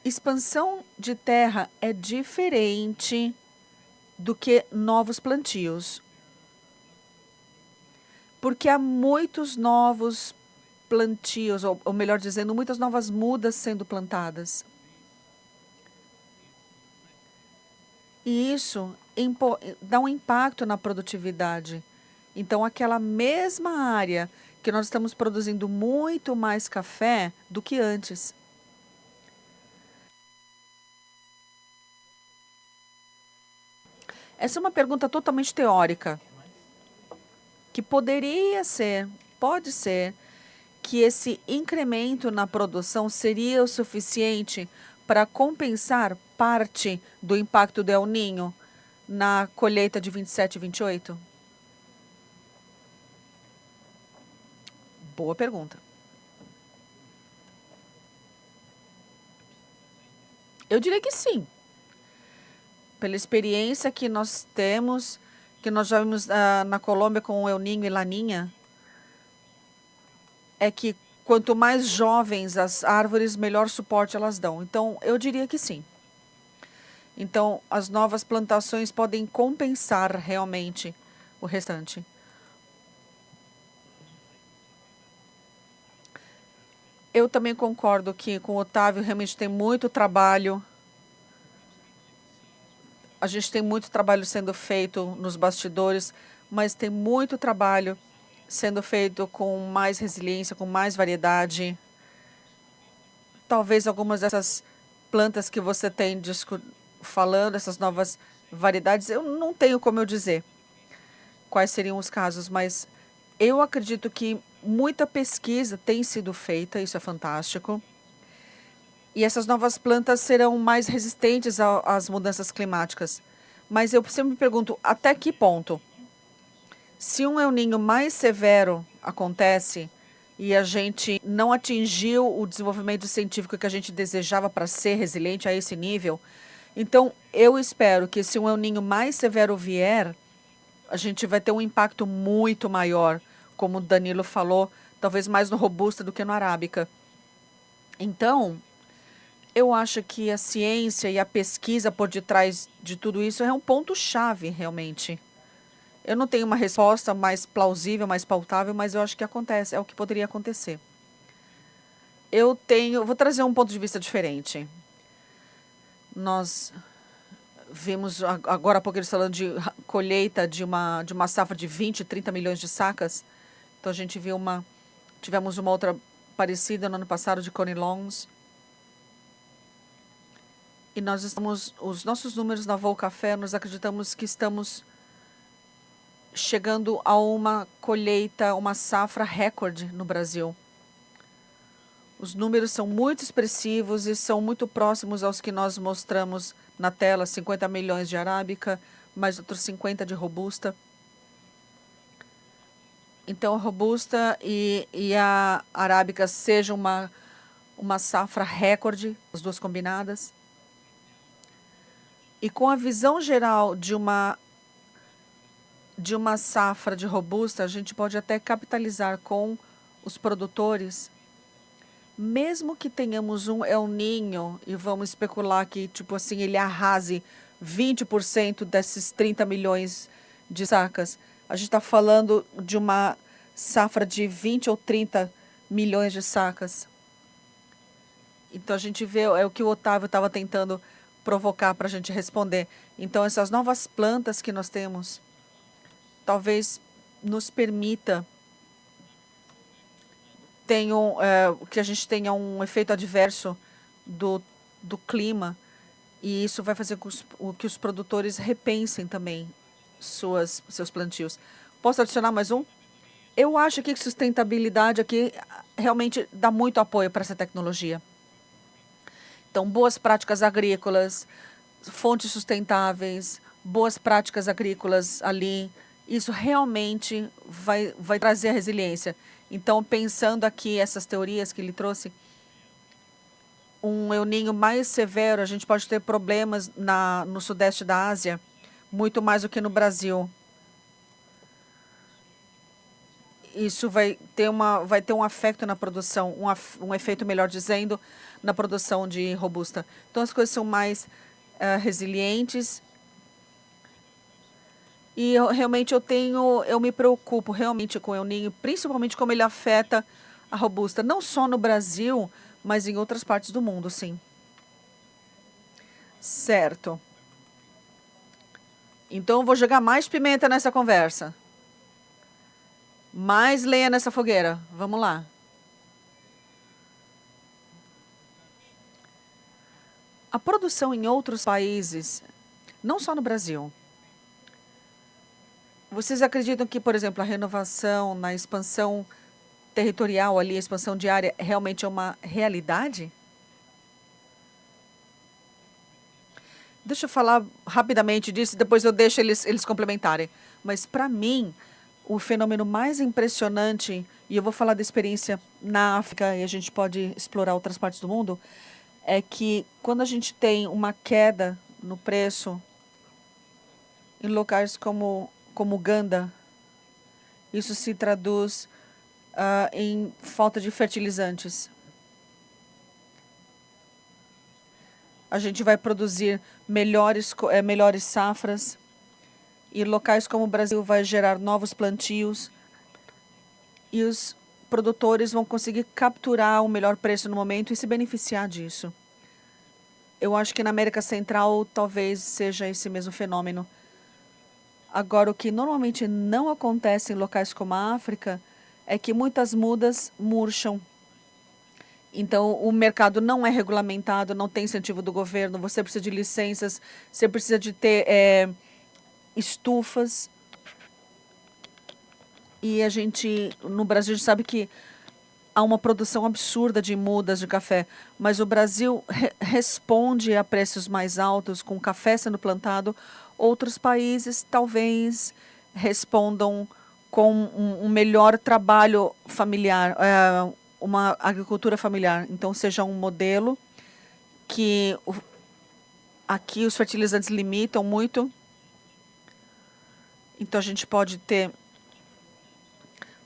Expansão de terra é diferente do que novos plantios, porque há muitos novos plantios, ou melhor dizendo, muitas novas mudas sendo plantadas. E isso dá um impacto na produtividade. Então, aquela mesma área que nós estamos produzindo muito mais café do que antes. Essa é uma pergunta totalmente teórica, que pode ser, que esse incremento na produção seria o suficiente para compensar parte do impacto do El Niño na colheita de 27 e 28? Boa pergunta. Eu diria que sim. Pela experiência que nós temos, que nós já vimos na Colômbia com o El Niño e Laninha, é que quanto mais jovens as árvores, melhor suporte elas dão. Então, eu diria que sim. Então, as novas plantações podem compensar realmente o restante. Eu também concordo que com o Otávio realmente tem muito trabalho. A gente tem muito trabalho sendo feito nos bastidores, mas tem muito trabalho sendo feito com mais resiliência, com mais variedade. Talvez algumas dessas plantas que você tem falando, essas novas variedades, eu não tenho como eu dizer quais seriam os casos, mas eu acredito que muita pesquisa tem sido feita, isso é fantástico. E essas novas plantas serão mais resistentes às mudanças climáticas. Mas eu sempre me pergunto, até que ponto? Se um El Niño mais severo acontece e a gente não atingiu o desenvolvimento científico que a gente desejava para ser resiliente a esse nível, então eu espero que se um El Niño mais severo vier, a gente vai ter um impacto muito maior, como o Danilo falou, talvez mais no Robusta do que no Arábica. Então, eu acho que a ciência e a pesquisa por detrás de tudo isso é um ponto-chave, realmente. Eu não tenho uma resposta mais plausível, mais pautável, mas eu acho que acontece, é o que poderia acontecer. Vou trazer um ponto de vista diferente. Nós vimos agora há pouco eles falando de colheita de uma safra de 20, 30 milhões de sacas. Então a gente tivemos uma outra parecida no ano passado de Conilons. E os nossos números na Voo Café, nós acreditamos que estamos chegando a uma colheita, uma safra recorde no Brasil. Os números são muito expressivos e são muito próximos aos que nós mostramos na tela, 50 milhões de arábica, mais outros 50 de robusta. Então, a robusta e a arábica sejam uma safra recorde, as duas combinadas. E com a visão geral de uma safra de robusta, a gente pode até capitalizar com os produtores, mesmo que tenhamos um El Niño e vamos especular que, tipo assim, ele arrase 20% desses 30 milhões de sacas. A gente está falando de uma safra de 20 ou 30 milhões de sacas. Então a gente vê, é o que o Otávio estava tentando provocar para a gente responder. Então essas novas plantas que nós temos talvez nos permita que a gente tenha um efeito adverso do, do clima, e isso vai fazer com que os produtores repensem também seus plantios. Posso adicionar mais um? Eu acho que sustentabilidade aqui realmente dá muito apoio para essa tecnologia. Então, boas práticas agrícolas, fontes sustentáveis, boas práticas agrícolas ali, isso realmente vai trazer a resiliência. Então, pensando aqui essas teorias que ele trouxe, um El Niño mais severo, a gente pode ter problemas no sudeste da Ásia, muito mais do que no Brasil. Isso vai ter um afeto na produção, um efeito, melhor dizendo, na produção de robusta. Então, as coisas são mais resilientes. E realmente eu me preocupo realmente com o El Niño, principalmente como ele afeta a robusta, não só no Brasil, mas em outras partes do mundo, sim. Certo. Então, eu vou jogar mais pimenta nessa conversa. Mais lenha nessa fogueira. Vamos lá. A produção em outros países, não só no Brasil. Vocês acreditam que, por exemplo, a renovação, na expansão territorial ali, a expansão de área, realmente é uma realidade? Deixa eu falar rapidamente disso, depois eu deixo eles complementarem. Mas, para mim, o fenômeno mais impressionante, e eu vou falar da experiência na África, e a gente pode explorar outras partes do mundo, é que quando a gente tem uma queda no preço em locais como Uganda, isso se traduz em falta de fertilizantes. A gente vai produzir melhores safras, e locais como o Brasil vai gerar novos plantios, e os produtores vão conseguir capturar o melhor preço no momento e se beneficiar disso. Eu acho que na América Central talvez seja esse mesmo fenômeno. Agora, o que normalmente não acontece em locais como a África é que muitas mudas murcham. Então, o mercado não é regulamentado, não tem incentivo do governo, você precisa de licenças, você precisa de ter estufas. E a gente, no Brasil, a gente sabe que há uma produção absurda de mudas de café, mas o Brasil responde a preços mais altos com café sendo plantado. Outros países talvez respondam com um melhor trabalho familiar, uma agricultura familiar. Então, seja um modelo que aqui os fertilizantes limitam muito. Então, a gente pode ter,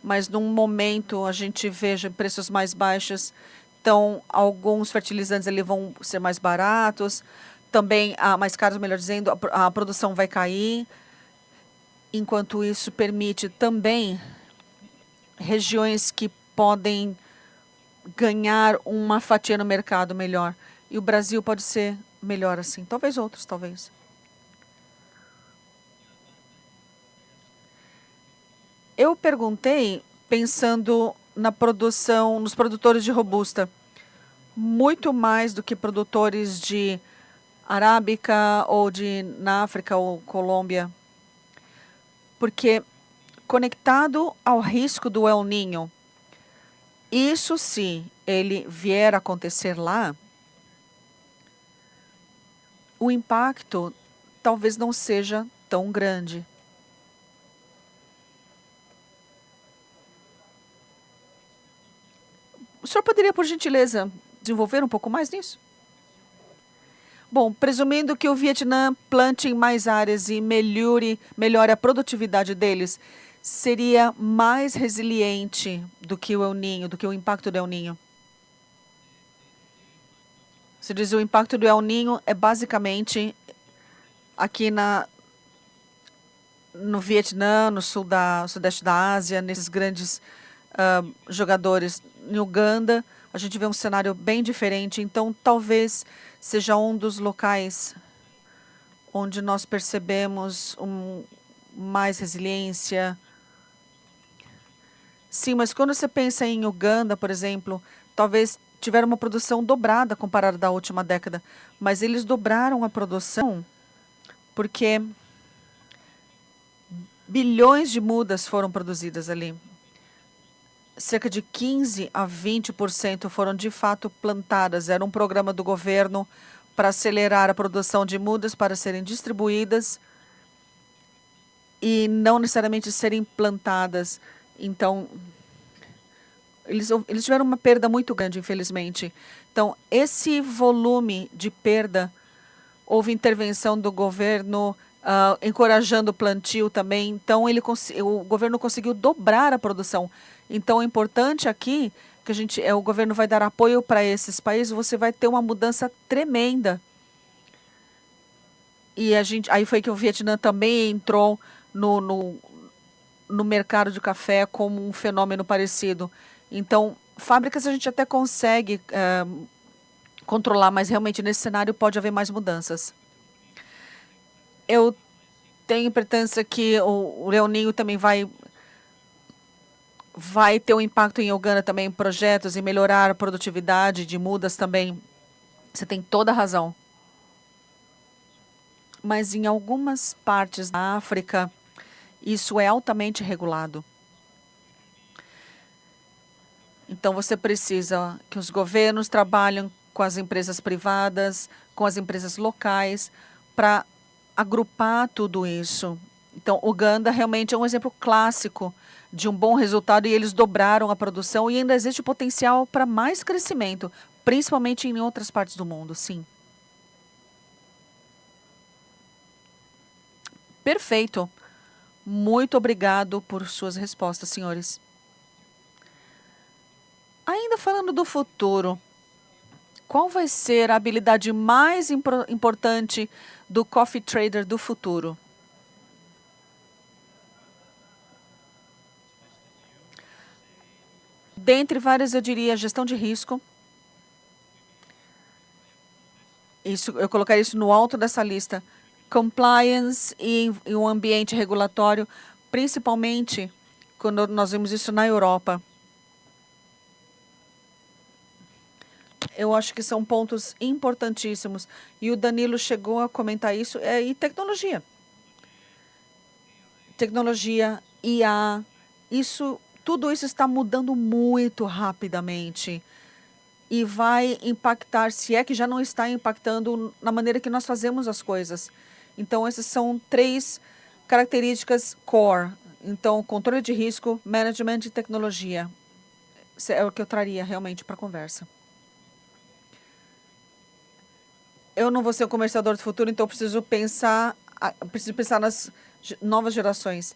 mas num momento a gente veja preços mais baixos. Então, alguns fertilizantes ali vão ser mais baratos, também mais caros, melhor dizendo, a produção vai cair. Enquanto isso permite também regiões que podem ganhar uma fatia no mercado melhor. E o Brasil pode ser melhor assim. Talvez outros, talvez. Eu perguntei pensando na produção, nos produtores de robusta, muito mais do que produtores de arábica ou na África ou Colômbia, porque conectado ao risco do El Niño, isso se ele vier a acontecer lá, o impacto talvez não seja tão grande. O senhor poderia, por gentileza, desenvolver um pouco mais nisso? Bom, presumindo que o Vietnã plante em mais áreas e melhore a produtividade deles, seria mais resiliente do que o El Niño, do que o impacto do El Niño. Se diz, o impacto do El Niño é basicamente aqui no Vietnã, no sudeste da Ásia, nesses grandes jogadores. Em Uganda, a gente vê um cenário bem diferente. Então, talvez seja um dos locais onde nós percebemos mais resiliência. Sim, mas quando você pensa em Uganda, por exemplo, talvez tiveram uma produção dobrada comparada da última década, mas eles dobraram a produção porque bilhões de mudas foram produzidas ali. Cerca de 15 a 20% foram de fato plantadas. Era um programa do governo para acelerar a produção de mudas para serem distribuídas e não necessariamente serem plantadas. Então, eles tiveram uma perda muito grande, infelizmente. Então, esse volume de perda, houve intervenção do governo, encorajando o plantio também. Então, o governo conseguiu dobrar a produção. Então, é importante aqui que o governo vai dar apoio para esses países. Você vai ter uma mudança tremenda. E aí foi que o Vietnã também entrou no mercado de café como um fenômeno parecido. Então, fábricas a gente até consegue controlar, mas realmente nesse cenário pode haver mais mudanças. Eu tenho importância que o Leoninho também vai ter um impacto em Uganda também, em projetos, em melhorar a produtividade de mudas também. Você tem toda a razão. Mas em algumas partes da África, isso é altamente regulado. Então, você precisa que os governos trabalhem com as empresas privadas, com as empresas locais, para agrupar tudo isso. Então, Uganda realmente é um exemplo clássico de um bom resultado e eles dobraram a produção e ainda existe potencial para mais crescimento, principalmente em outras partes do mundo, sim. Perfeito. Muito obrigado por suas respostas, senhores. Ainda falando do futuro, qual vai ser a habilidade mais importante do coffee trader do futuro? Dentre várias, eu diria gestão de risco. Eu colocaria isso no alto dessa lista. Compliance e um ambiente regulatório, principalmente quando nós vimos isso na Europa. Eu acho que são pontos importantíssimos. E o Danilo chegou a comentar isso. E tecnologia. Tecnologia, IA, tudo isso está mudando muito rapidamente. E vai impactar, se é que já não está impactando, na maneira que nós fazemos as coisas. Então, essas são 3 características core. Então, controle de risco, management e tecnologia. Isso é o que eu traria realmente para a conversa. Eu não vou ser um comerciador do futuro, então eu preciso pensar nas novas gerações.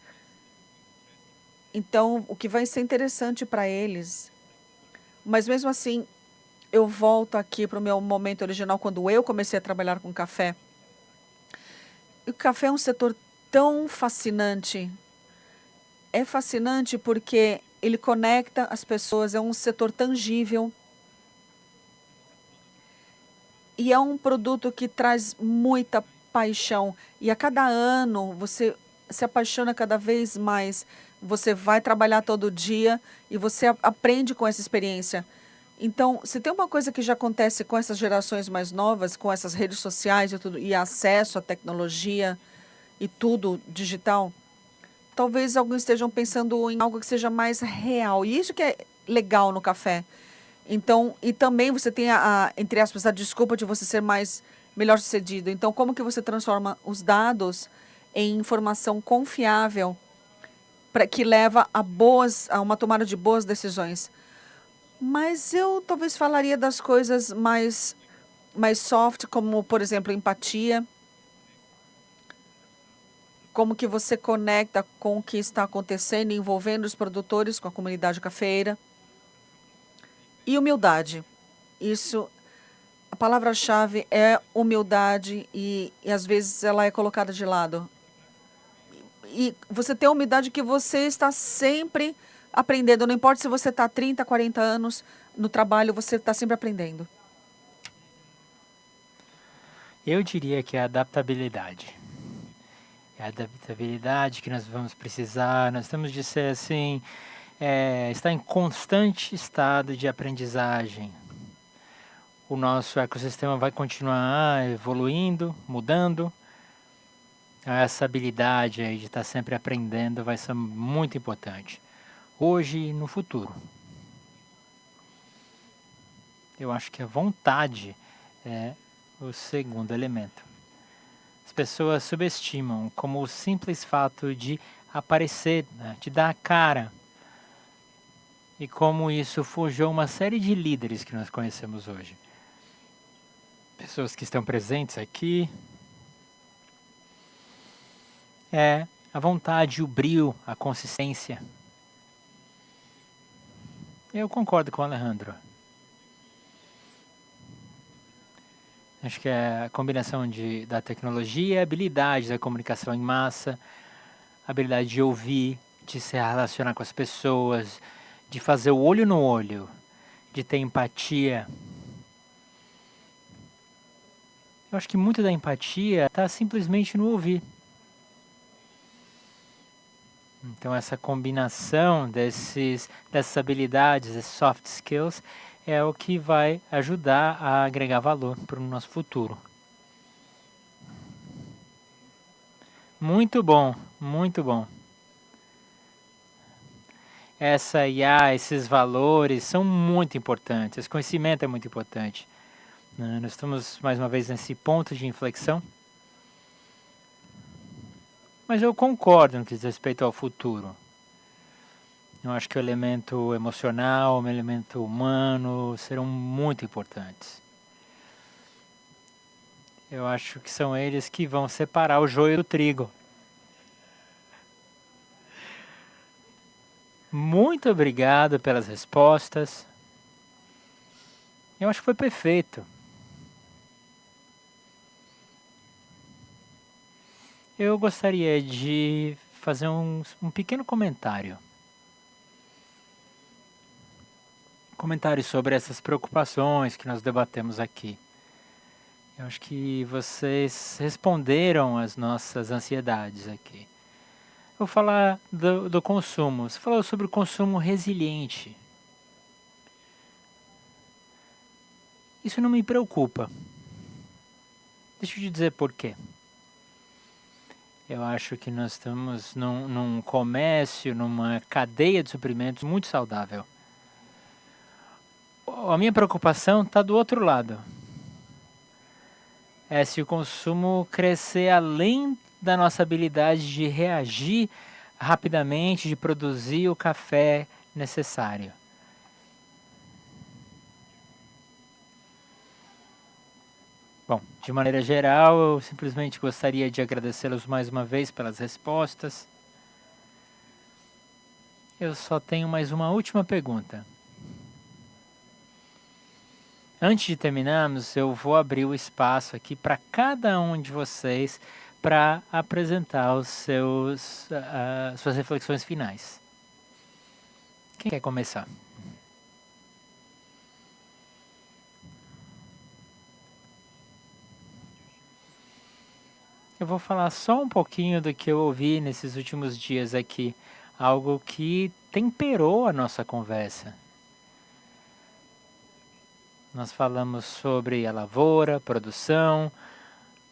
Então, o que vai ser interessante para eles. Mas mesmo assim, eu volto aqui para o meu momento original, quando eu comecei a trabalhar com café. E o café é um setor tão fascinante. É fascinante porque ele conecta as pessoas, é um setor tangível. E é um produto que traz muita paixão. E a cada ano você se apaixona cada vez mais. Você vai trabalhar todo dia e você aprende com essa experiência. Então, se tem uma coisa que já acontece com essas gerações mais novas, com essas redes sociais e tudo, e acesso à tecnologia e tudo digital, talvez alguns estejam pensando em algo que seja mais real. E isso que é legal no café. Então, e também você tem entre aspas, a desculpa de você ser melhor sucedido. Então, como que você transforma os dados em informação confiável que leva a uma tomada de boas decisões? Mas eu talvez falaria das coisas mais soft, como, por exemplo, empatia. Como que você conecta com o que está acontecendo, envolvendo os produtores com a comunidade cafeeira. E humildade. A palavra-chave é humildade e às vezes ela é colocada de lado. E você tem a humildade que você está sempre aprendendo. Não importa se você está há 30, 40 anos, no trabalho você está sempre aprendendo? Eu diria que é a adaptabilidade. É a adaptabilidade que nós vamos precisar. Nós temos de ser assim, estar em constante estado de aprendizagem. O nosso ecossistema vai continuar evoluindo, mudando. Essa habilidade aí de estar sempre aprendendo vai ser muito importante, hoje e no futuro. Eu acho que a vontade é o segundo elemento. As pessoas subestimam como o simples fato de aparecer, né, de dar a cara. E como isso forjou uma série de líderes que nós conhecemos hoje. Pessoas que estão presentes aqui. É a vontade, o brio, a consistência. Eu concordo com o Alejandro. Acho que é a combinação da tecnologia, a habilidade da comunicação em massa, a habilidade de ouvir, de se relacionar com as pessoas, de fazer o olho no olho, de ter empatia. Eu acho que muito da empatia está simplesmente no ouvir. Então essa combinação dessas habilidades, desses soft skills, é o que vai ajudar a agregar valor para o nosso futuro. Muito bom, muito bom. Essa IA, esses valores são muito importantes, esse conhecimento é muito importante. Nós estamos mais uma vez nesse ponto de inflexão. Mas eu concordo no que diz respeito ao futuro. Eu acho que o elemento emocional, o elemento humano serão muito importantes. Eu acho que são eles que vão separar o joio do trigo. Muito obrigado pelas respostas. Eu acho que foi perfeito. Eu gostaria de fazer um pequeno comentário. Comentário sobre essas preocupações que nós debatemos aqui. Eu acho que vocês responderam às nossas ansiedades aqui. Vou falar do consumo. Você falou sobre o consumo resiliente. Isso não me preocupa. Deixa eu te dizer por quê. Eu acho que nós estamos num comércio, numa cadeia de suprimentos muito saudável. A minha preocupação está do outro lado. É se o consumo crescer além da nossa habilidade de reagir rapidamente, de produzir o café necessário. Bom, de maneira geral, eu simplesmente gostaria de agradecê-los mais uma vez pelas respostas. Eu só tenho mais uma última pergunta. Antes de terminarmos, eu vou abrir o espaço aqui para cada um de vocês para apresentar suas reflexões finais. Quem quer começar? Eu vou falar só um pouquinho do que eu ouvi nesses últimos dias aqui, algo que temperou a nossa conversa. Nós falamos sobre a lavoura, produção,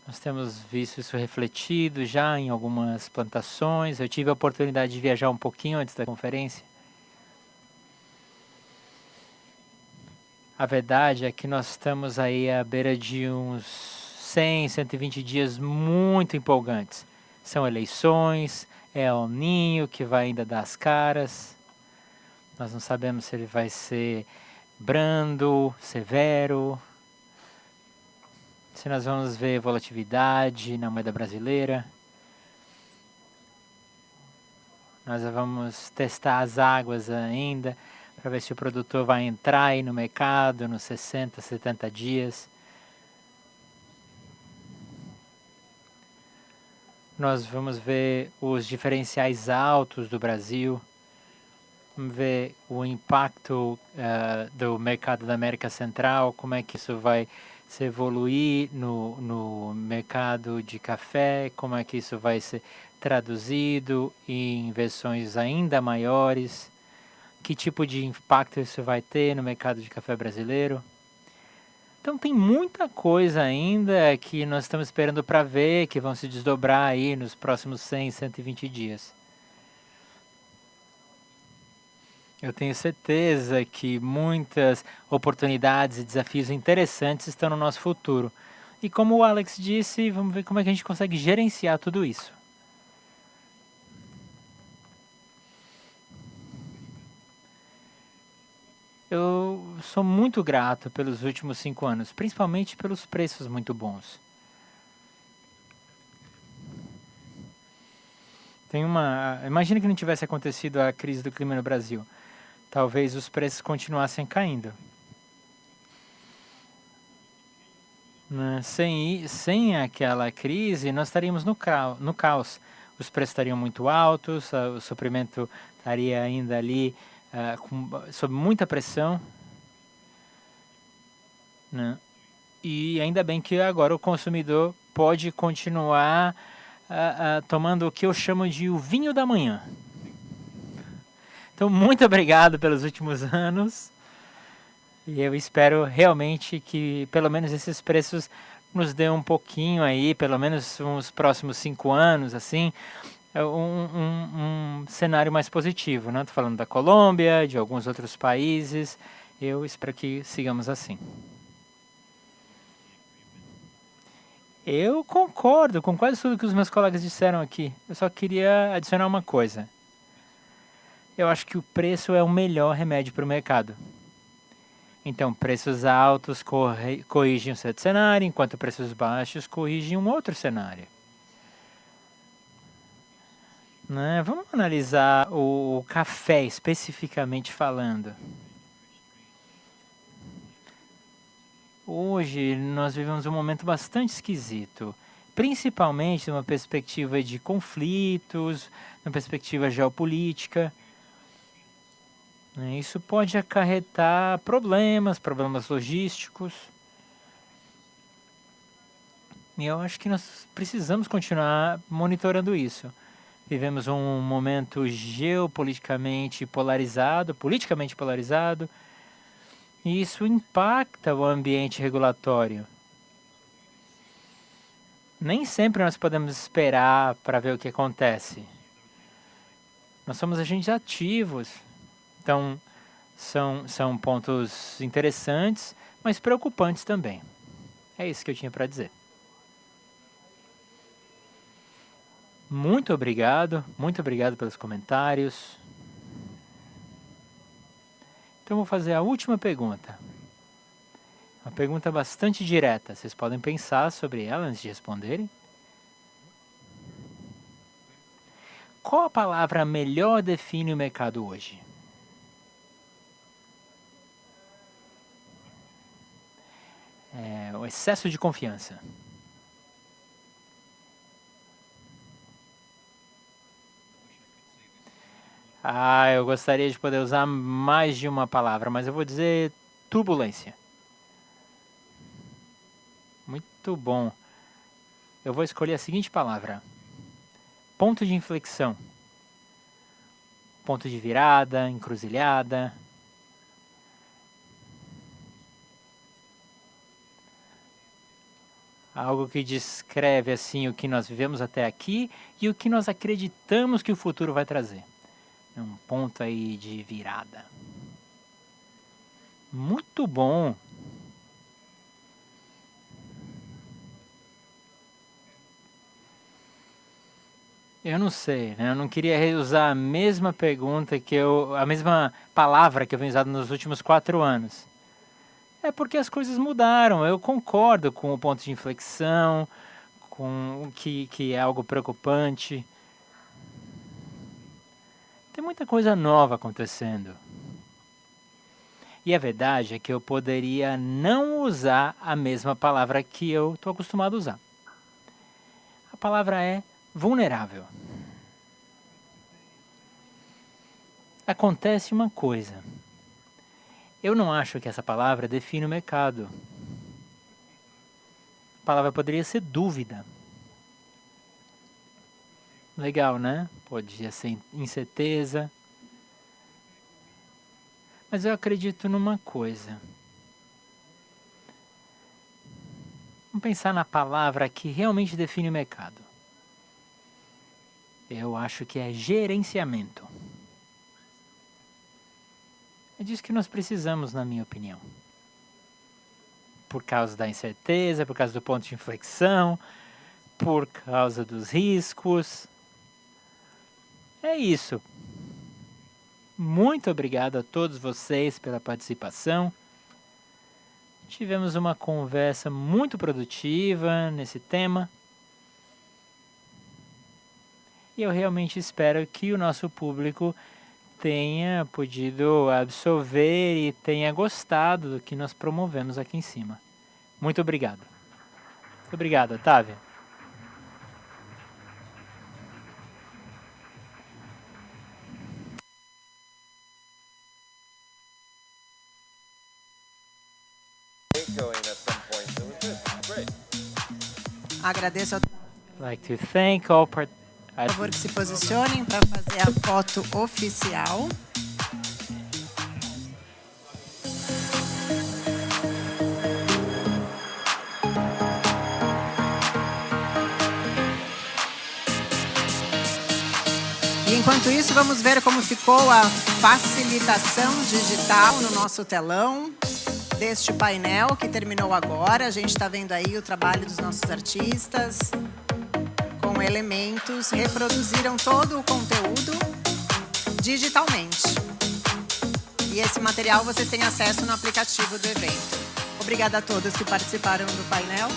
nós temos visto isso refletido já em algumas plantações. Eu tive a oportunidade de viajar um pouquinho antes da conferência. A verdade é que nós estamos aí à beira de uns 100, 120 dias muito empolgantes. São eleições, é El Niño que vai ainda dar as caras. Nós não sabemos se ele vai ser brando, severo, se nós vamos ver volatilidade na moeda brasileira. Nós vamos testar as águas ainda, para ver se o produtor vai entrar aí no mercado nos 60, 70 dias. Nós vamos ver os diferenciais altos do Brasil. Vamos ver o impacto do mercado da América Central, como é que isso vai se evoluir no mercado de café, como é que isso vai ser traduzido em versões ainda maiores, que tipo de impacto isso vai ter no mercado de café brasileiro. Então tem muita coisa ainda que nós estamos esperando para ver, que vão se desdobrar aí nos próximos 100, 120 dias. Eu tenho certeza que muitas oportunidades e desafios interessantes estão no nosso futuro. E como o Alex disse, vamos ver como é que a gente consegue gerenciar tudo isso. Eu sou muito grato pelos últimos 5 anos, principalmente pelos preços muito bons. Imagina que não tivesse acontecido a crise do clima no Brasil. Talvez os preços continuassem caindo. Né? Sem aquela crise, nós estaríamos no caos. Os preços estariam muito altos, o suprimento estaria ainda ali sob muita pressão. Né? E ainda bem que agora o consumidor pode continuar tomando o que eu chamo de o vinho da manhã. Então, muito obrigado pelos últimos anos. E eu espero realmente que pelo menos esses preços nos dê um pouquinho aí, pelo menos uns próximos 5 anos, assim, um cenário mais positivo, né? Estou falando da Colômbia, de alguns outros países. Eu espero que sigamos assim. Eu concordo com quase tudo que os meus colegas disseram aqui. Eu só queria adicionar uma coisa. Eu acho que o preço é o melhor remédio para o mercado. Então, preços altos corrigem um certo cenário, enquanto preços baixos corrigem um outro cenário. Né? Vamos analisar o café, especificamente falando. Hoje, nós vivemos um momento bastante esquisito, principalmente numa perspectiva de conflitos, numa perspectiva geopolítica. Isso pode acarretar problemas logísticos. E eu acho que nós precisamos continuar monitorando isso. Vivemos um momento politicamente polarizado, e isso impacta o ambiente regulatório. Nem sempre nós podemos esperar para ver o que acontece. Nós somos agentes ativos. Então, são pontos interessantes, mas preocupantes também. É isso que eu tinha para dizer. Muito obrigado pelos comentários. Então, vou fazer a última pergunta. Uma pergunta bastante direta. Vocês podem pensar sobre ela antes de responderem. Qual a palavra melhor define o mercado hoje? O excesso de confiança. Eu gostaria de poder usar mais de uma palavra, mas eu vou dizer turbulência. Muito bom. Eu vou escolher a seguinte palavra. Ponto de inflexão. Ponto de virada, encruzilhada. Algo que descreve assim o que nós vivemos até aqui e o que nós acreditamos que o futuro vai trazer. É um ponto aí de virada. Muito bom. Eu não sei, né? Eu não queria usar a mesma pergunta a mesma palavra que eu venho usando nos últimos 4 anos. É porque as coisas mudaram. Eu concordo com o ponto de inflexão, com o que é algo preocupante. Tem muita coisa nova acontecendo. E a verdade é que eu poderia não usar a mesma palavra que eu estou acostumado a usar. A palavra é vulnerável. acontece uma coisa. Eu não acho que essa palavra define o mercado. A palavra poderia ser dúvida. Legal, né? Podia ser incerteza. Mas eu acredito numa coisa. Vamos pensar na palavra que realmente define o mercado. Eu acho que é gerenciamento. É disso que nós precisamos, na minha opinião. Por causa da incerteza, por causa do ponto de inflexão, por causa dos riscos. É isso. Muito obrigado a todos vocês pela participação. Tivemos uma conversa muito produtiva nesse tema. E eu realmente espero que o nosso público tenha podido absorver e tenha gostado do que nós promovemos aqui em cima. Muito obrigado. Muito obrigado, Otávio. Agradeço ao I'd like to thank all por favor que se posicionem para fazer a foto oficial. E enquanto isso, vamos ver como ficou a facilitação digital no nosso telão deste painel que terminou agora. A gente está vendo aí o trabalho dos nossos artistas com elementos, reproduziram todo o conteúdo digitalmente. E esse material vocês têm acesso no aplicativo do evento. Obrigada a todos que participaram do painel.